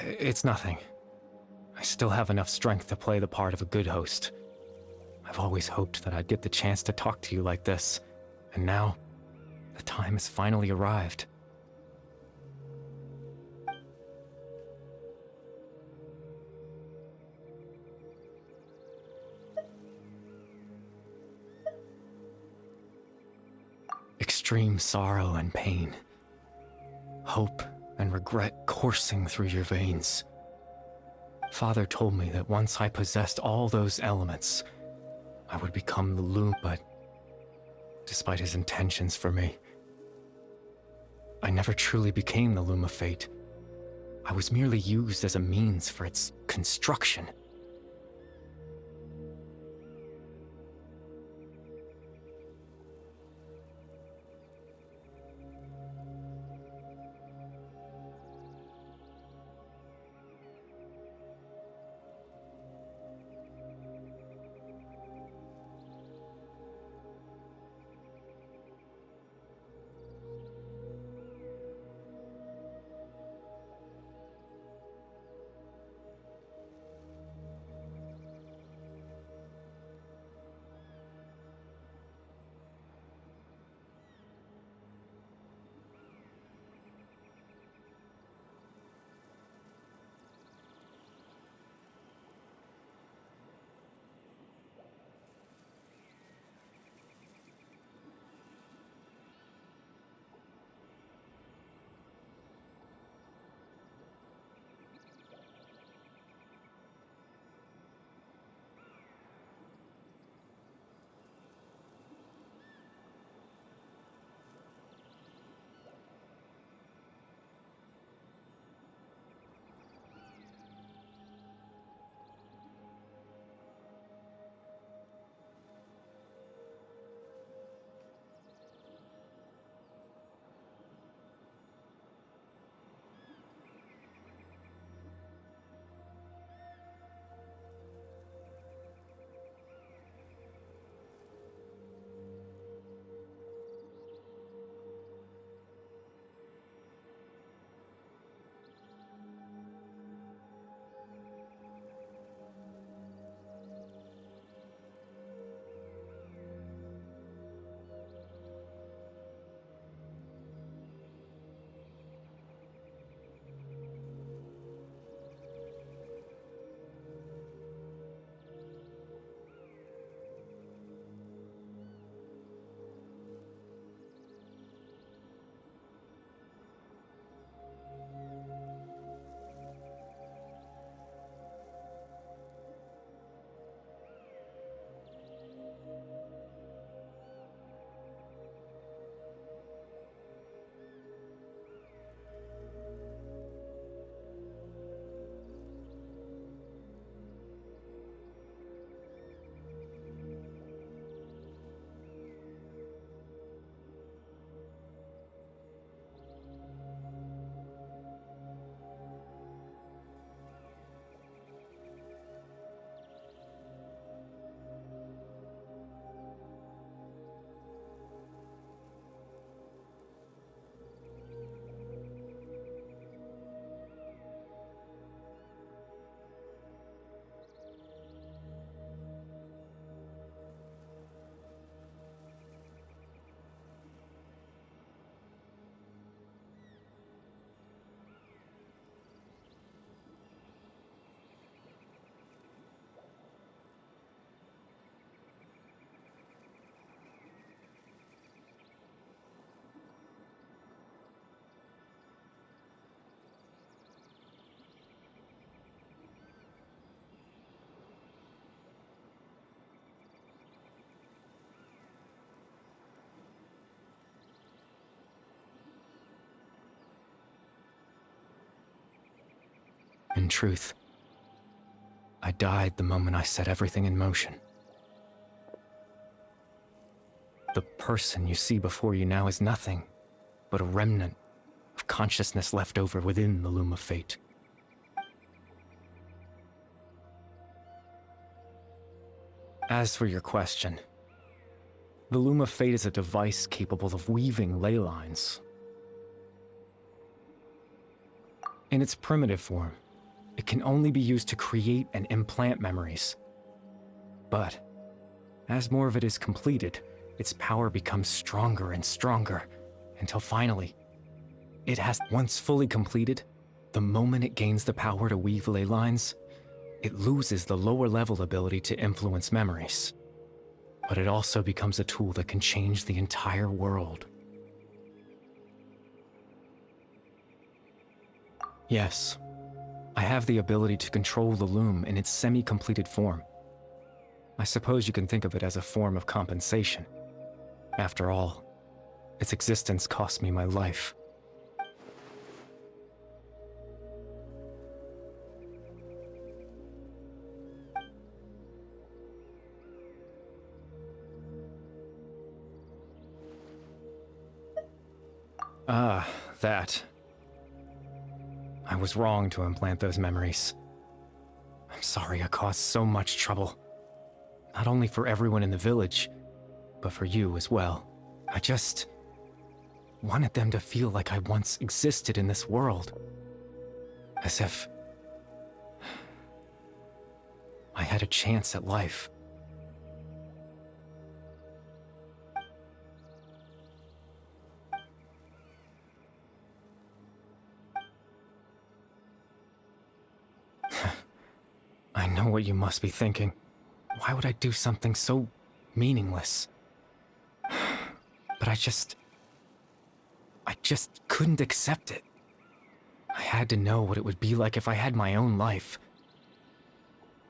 S10: It's nothing. I still have enough strength to play the part of a good host. I've always hoped that I'd get the chance to talk to you like this, and now, the time has finally arrived. Extreme sorrow and pain. Hope and regret coursing through your veins. Father told me that once I possessed all those elements, I would become the loom, but despite his intentions for me, I never truly became the Loom of Fate. I was merely used as a means for its construction. In truth, I died the moment I set everything in motion. The person you see before you now is nothing but a remnant of consciousness left over within the loom of fate. As for your question, the loom of fate is a device capable of weaving ley lines. In its primitive form, it can only be used to create and implant memories. But as more of it is completed, its power becomes stronger and stronger, until finally, it has, once fully completed, the moment it gains the power to weave ley lines, it loses the lower level ability to influence memories. But it also becomes a tool that can change the entire world. Yes, I have the ability to control the loom in its semi-completed form. I suppose you can think of it as a form of compensation. After all, its existence cost me my life. Ah, that. I was wrong to implant those memories. I'm sorry I caused so much trouble. Not only for everyone in the village, but for you as well. I just wanted them to feel like I once existed in this world. As if I had a chance at life. I know what you must be thinking. Why would I do something so meaningless? But I just couldn't accept it. I had to know what it would be like if I had my own life.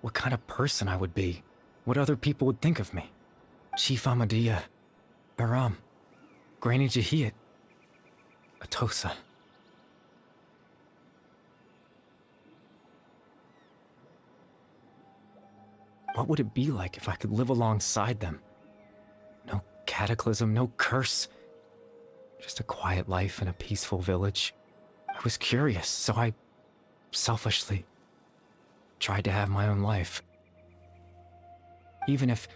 S10: What kind of person I would be. What other people would think of me. Chief Ahmadiyya, Baram, Granny Jahiyat, Atosa. What would it be like if I could live alongside them? No cataclysm, no curse. Just a quiet life in a peaceful village. I was curious, so I selfishly tried to have my own life. Even if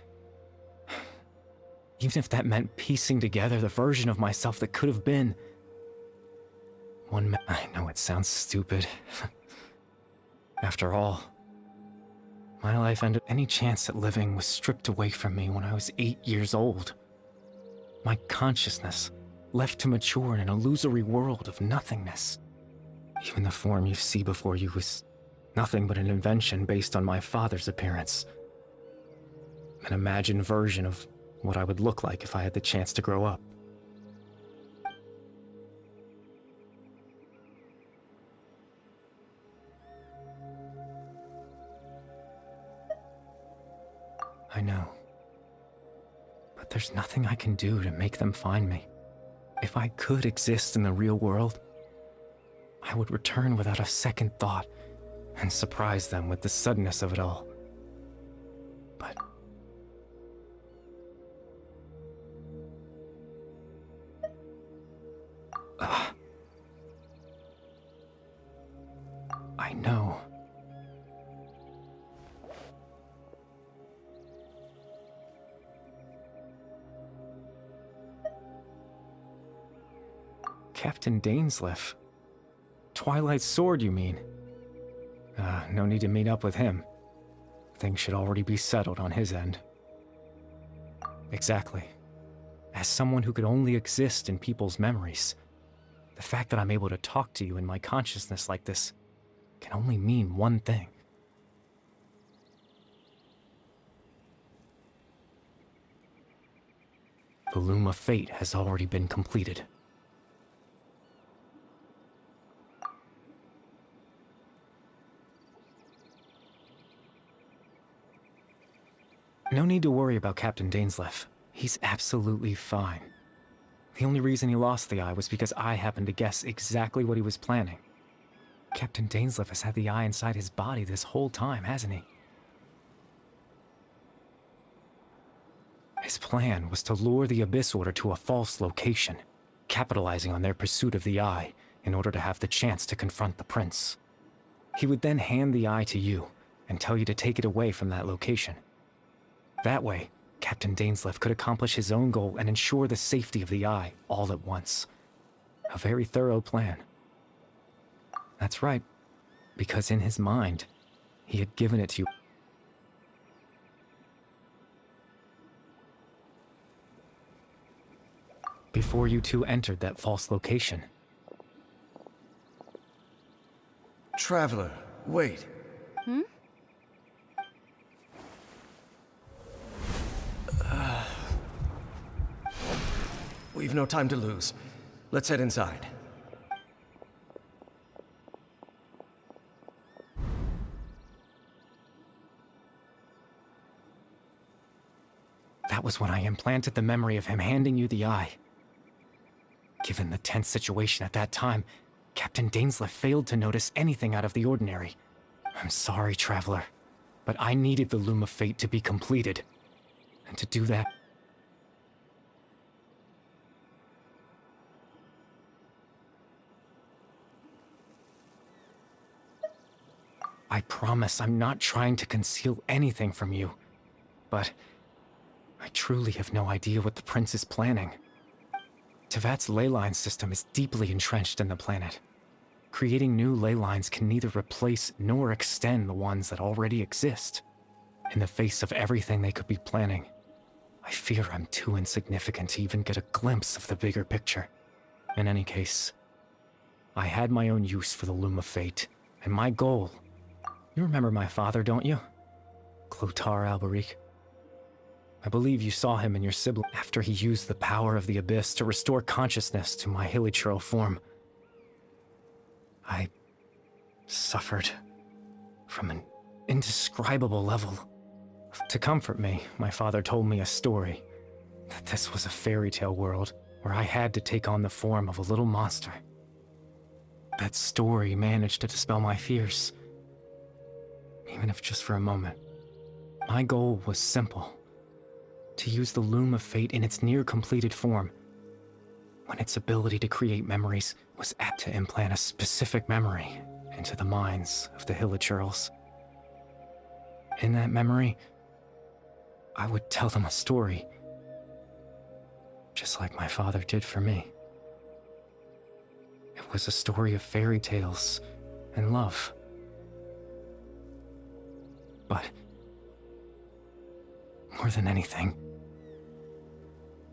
S10: that meant piecing together the version of myself that could have been. I know it sounds stupid. After all, my life ended. Any chance at living was stripped away from me when I was 8 years old. My consciousness left to mature in an illusory world of nothingness. Even the form you see before you was nothing but an invention based on my father's appearance. An imagined version of what I would look like if I had the chance to grow up. I know. But there's nothing I can do to make them find me. If I could exist in the real world, I would return without a second thought and surprise them with the suddenness of it all. But I know. Captain Dainsleif. Twilight Sword, you mean? No need to meet up with him. Things should already be settled on his end. Exactly. As someone who could only exist in people's memories, the fact that I'm able to talk to you in my consciousness like this can only mean one thing. The Loom of Fate has already been completed. No need to worry about Captain Dainsleif. He's absolutely fine. The only reason he lost the eye was because I happened to guess exactly what he was planning. Captain Dainsleif has had the eye inside his body this whole time, hasn't he? His plan was to lure the Abyss Order to a false location, capitalizing on their pursuit of the eye in order to have the chance to confront the prince. He would then hand the eye to you and tell you to take it away from that location. That way, Captain Dainsleif could accomplish his own goal and ensure the safety of the eye all at once. A very thorough plan. That's right, because in his mind, he had given it to you. Before you two entered that false location.
S7: Traveler, wait.
S2: Hmm?
S7: We've no time to lose. Let's head inside.
S10: That was when I implanted the memory of him handing you the eye. Given the tense situation at that time, Captain Dainsleif failed to notice anything out of the ordinary. I'm sorry, Traveler, but I needed the Loom of Fate to be completed. And to do that, I promise I'm not trying to conceal anything from you, but I truly have no idea what the Prince is planning. Tevat's ley line system is deeply entrenched in the planet. Creating new ley lines can neither replace nor extend the ones that already exist. In the face of everything they could be planning, I fear I'm too insignificant to even get a glimpse of the bigger picture. In any case, I had my own use for the Loom of Fate, and my goal... You remember my father, don't you? Clotar Alberic. I believe you saw him and your sibling after he used the power of the Abyss to restore consciousness to my hilichurl form. I suffered from an indescribable level. To comfort me, my father told me a story, that this was a fairy tale world where I had to take on the form of a little monster. That story managed to dispel my fears, even if just for a moment. My goal was simple. To use the Loom of Fate in its near-completed form, when its ability to create memories was apt to implant a specific memory into the minds of the hilichurls. In that memory, I would tell them a story, just like my father did for me. It was a story of fairy tales and love. But more than anything,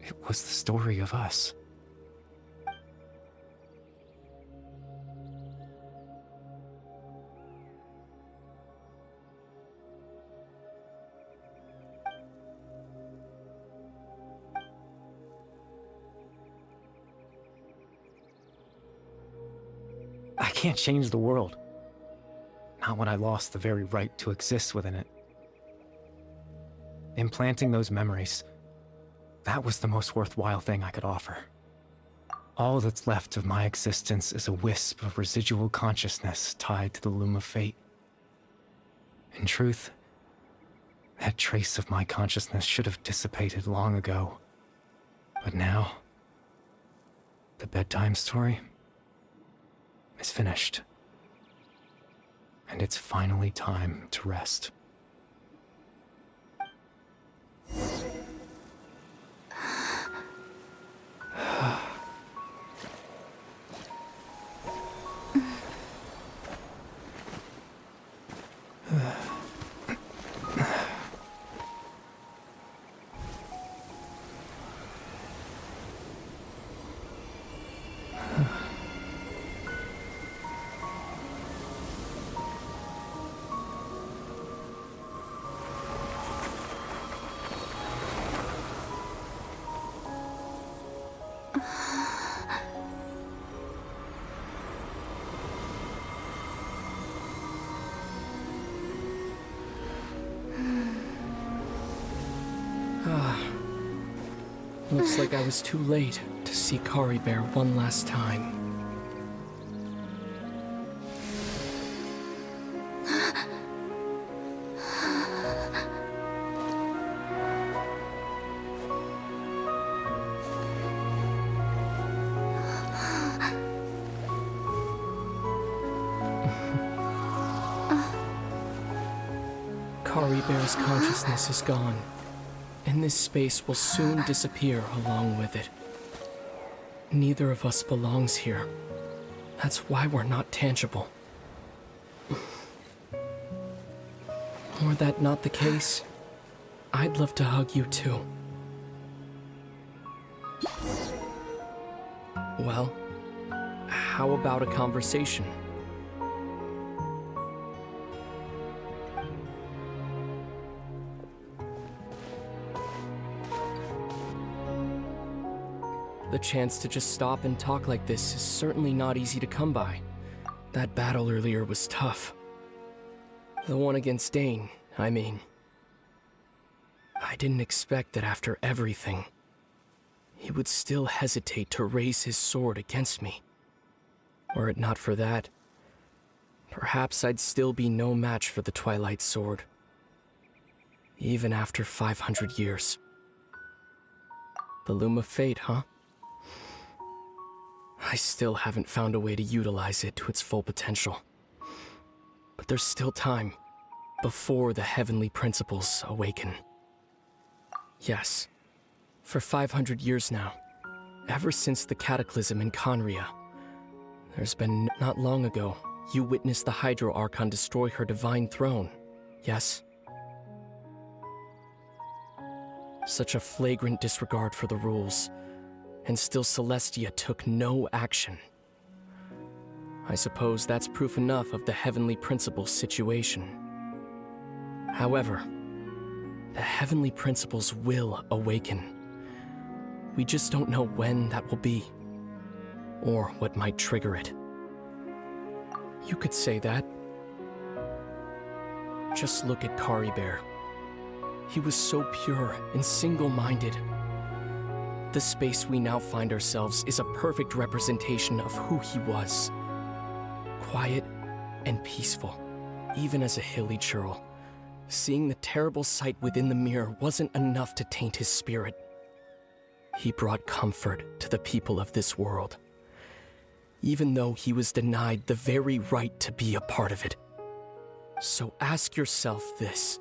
S10: it was the story of us. I can't change the world. Not when I lost the very right to exist within it. Implanting those memories, that was the most worthwhile thing I could offer. All that's left of my existence is a wisp of residual consciousness tied to the Loom of Fate. In truth, that trace of my consciousness should have dissipated long ago. But now, the bedtime story is finished. And it's finally time to rest.
S9: Looks like I was too late to see Kari Bear one last time. Kari Bear's consciousness is gone, and this space will soon disappear along with it. Neither of us belongs here. That's why we're not tangible. Were that not the case, I'd love to hug you too. Well, how about a conversation? The chance to just stop and talk like this is certainly not easy to come by. That battle earlier was tough. The one against Dane, I mean. I didn't expect that after everything, he would still hesitate to raise his sword against me. Were it not for that, perhaps I'd still be no match for the Twilight Sword. Even after 500 years. The Loom of Fate, huh? I still haven't found a way to utilize it to its full potential. But there's still time before the heavenly principles awaken. Yes, for 500 years now, ever since the cataclysm in Conria, there's been not long ago, you witnessed the Hydro Archon destroy her divine throne, yes? Such a flagrant disregard for the rules, and still Celestia took no action. I suppose that's proof enough of the heavenly principles situation. However, the heavenly principles will awaken. We just don't know when that will be, or what might trigger it. You could say that. Just look at Kari Bear. He was so pure and single-minded. The space we now find ourselves is a perfect representation of who he was. Quiet and peaceful, even as a hilly churl. Seeing the terrible sight within the mirror wasn't enough to taint his spirit. He brought comfort to the people of this world, even though he was denied the very right to be a part of it. So ask yourself this.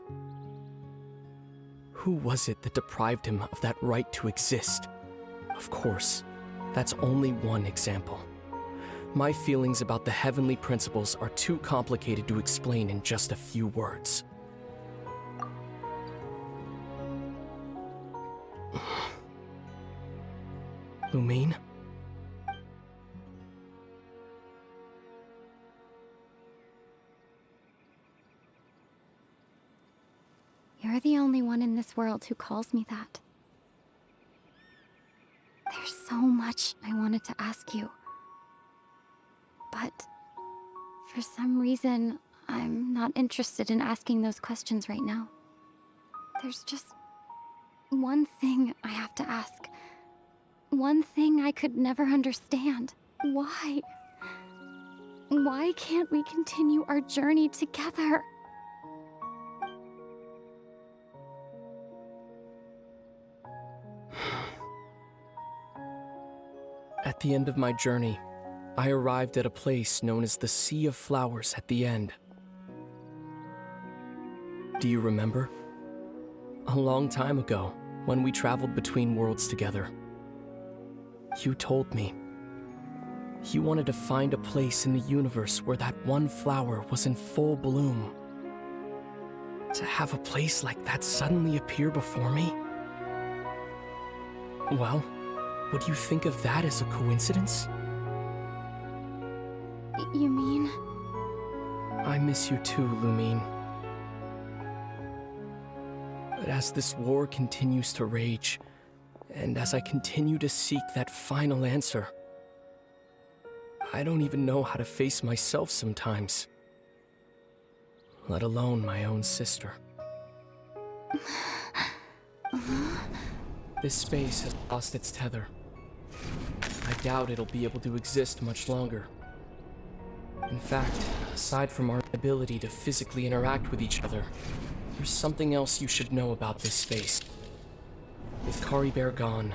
S9: Who was it that deprived him of that right to exist? Of course, that's only one example. My feelings about the heavenly principles are too complicated to explain in just a few words. Lumine?
S11: You're the only one in this world who calls me that. There's so much I wanted to ask you. But for some reason, I'm not interested in asking those questions right now. There's just one thing I have to ask. One thing I could never understand. Why? Why can't we continue our journey together?
S9: At the end of my journey, I arrived at a place known as the Sea of Flowers at the end. Do you remember? A long time ago, when we traveled between worlds together, you told me you wanted to find a place in the universe where that one flower was in full bloom. To have a place like that suddenly appear before me? Well, would you think of that as a coincidence?
S11: You mean?
S9: I miss you too, Lumine. But as this war continues to rage, and as I continue to seek that final answer, I don't even know how to face myself sometimes. Let alone my own sister. This space has lost its tether. I doubt it'll be able to exist much longer. In fact, aside from our ability to physically interact with each other, there's something else you should know about this space. With Kari Bear gone,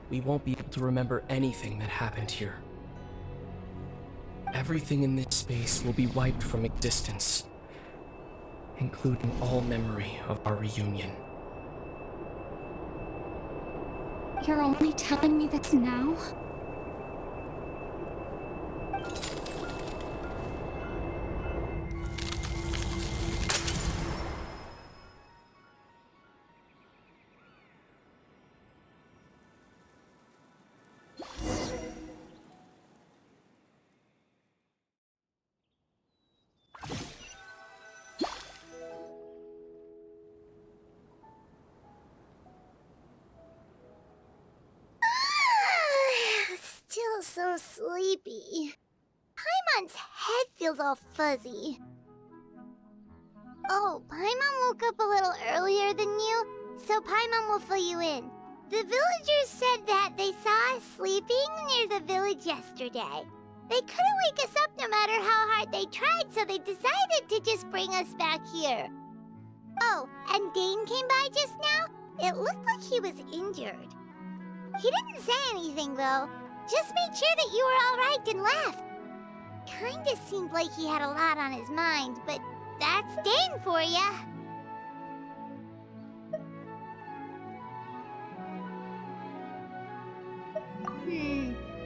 S9: we won't be able to remember anything that happened here. Everything in this space will be wiped from existence. including all memory of our reunion.
S11: You're only telling me this now?
S1: Still so sleepy. Paimon's head feels all fuzzy. Oh, Paimon woke up a little earlier than you, so Paimon will fill you in. The villagers said that they saw us sleeping near the village yesterday. They couldn't wake us up no matter how hard they tried, so they decided to just bring us back here. Oh, and Dane came by just now. It looked like he was injured. He didn't say anything, though. Just made sure that you were all right and left. Kinda seemed like he had a lot on his mind, but that's Dane for ya.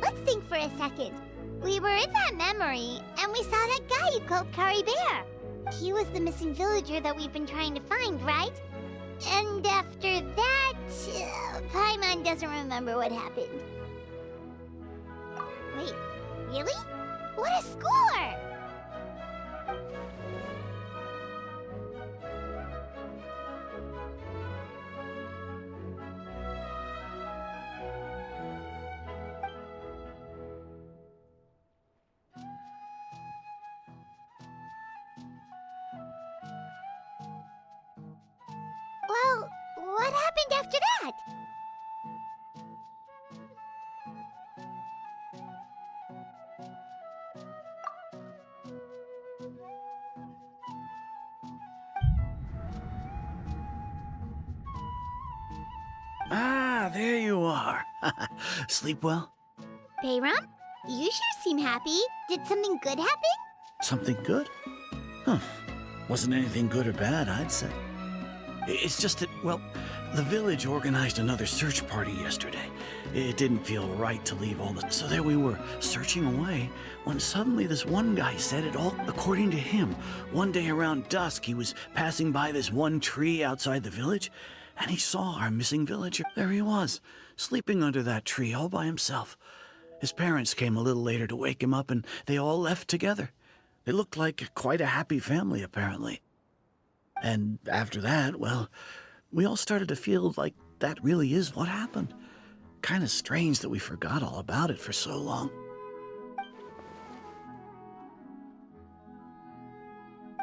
S1: Let's think for a second. We were in that memory, and we saw that guy you called Kari Bear. He was the missing villager that we've been trying to find, right? And after that, Paimon doesn't remember what happened. Wait, really? What a score! Well, what happened after that?
S4: Ah, there you are. Sleep well?
S1: Bayram, you sure seem happy. Did something good happen?
S4: Something good? Huh. Wasn't anything good or bad, I'd say. It's just that, well, the village organized another search party yesterday. It didn't feel right to leave all the... So there we were, searching away, when suddenly this one guy said it all according to him. One day around dusk, he was passing by this one tree outside the village, and he saw our missing villager. There he was, sleeping under that tree all by himself. His parents came a little later to wake him up, and they all left together. They looked like quite a happy family, apparently. And after that, well, we all started to feel like that really is what happened. Kind of strange that we forgot all about it for so long.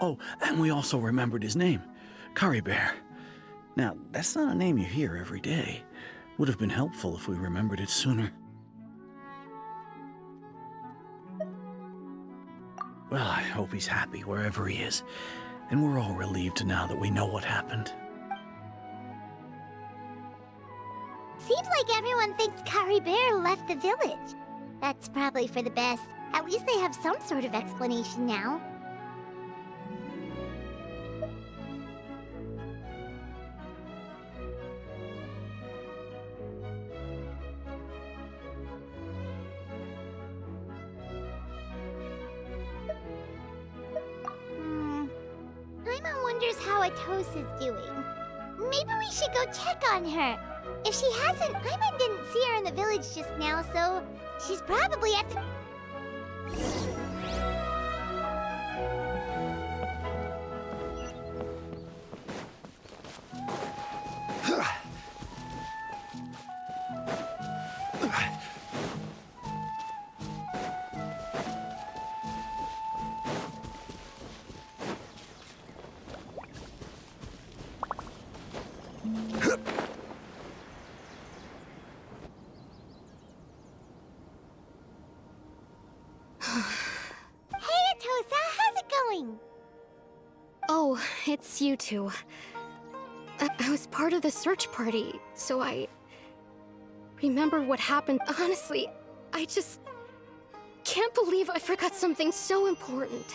S4: Oh, and we also remembered his name, Kari Bear. Now, that's not a name you hear every day. Would have been helpful if we remembered it sooner. Well, I hope he's happy wherever he is, and we're all relieved now that we know what happened.
S1: Seems like everyone thinks Kari Bear left the village. That's probably for the best. At least they have some sort of explanation now. Paimon wonders how Atos is doing. Maybe we should go check on her. If she hasn't, Paimon didn't see her in the village just now, so she's probably at the... Hey, Atosa, how's it going?
S6: Oh, it's you two. I was part of the search party, so I remember what happened. Honestly, I just can't believe I forgot something so important.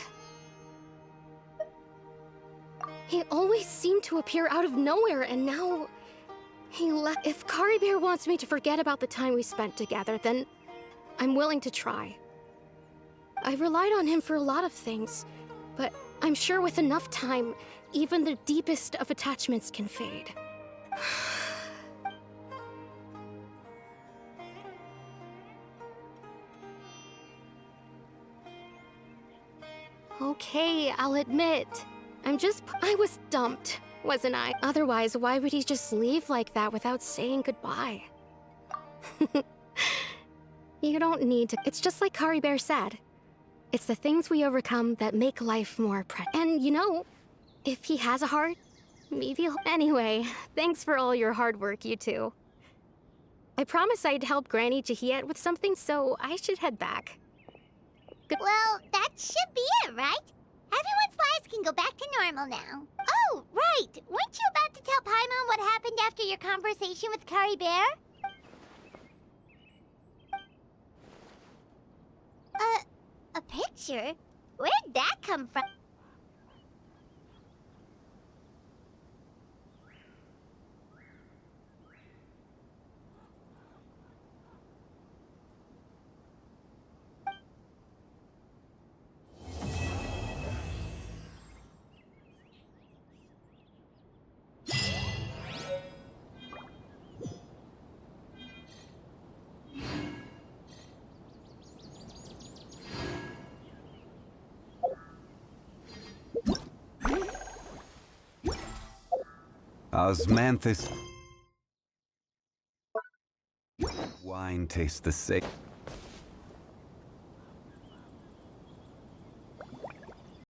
S6: He always seemed to appear out of nowhere, and now he left. If Caribert wants me to forget about the time we spent together, then I'm willing to try. I've relied on him for a lot of things, but I'm sure with enough time, even the deepest of attachments can fade. Okay, I'll admit. I was dumped, wasn't I? Otherwise, why would he just leave like that without saying goodbye? You don't need to. It's just like Caribert said. It's the things we overcome that make life more And you know, if he has a heart, maybe he'll. Anyway, thanks for all your hard work, you two. I promised I'd help Granny Jahiet with something, so I should head back.
S1: Well, that should be it, right? Everyone's lives can go back to normal now. Oh, right! Weren't you about to tell Paimon what happened after your conversation with Caribert? A picture? Where'd that come from?
S12: Osmanthus. Wine tastes the same.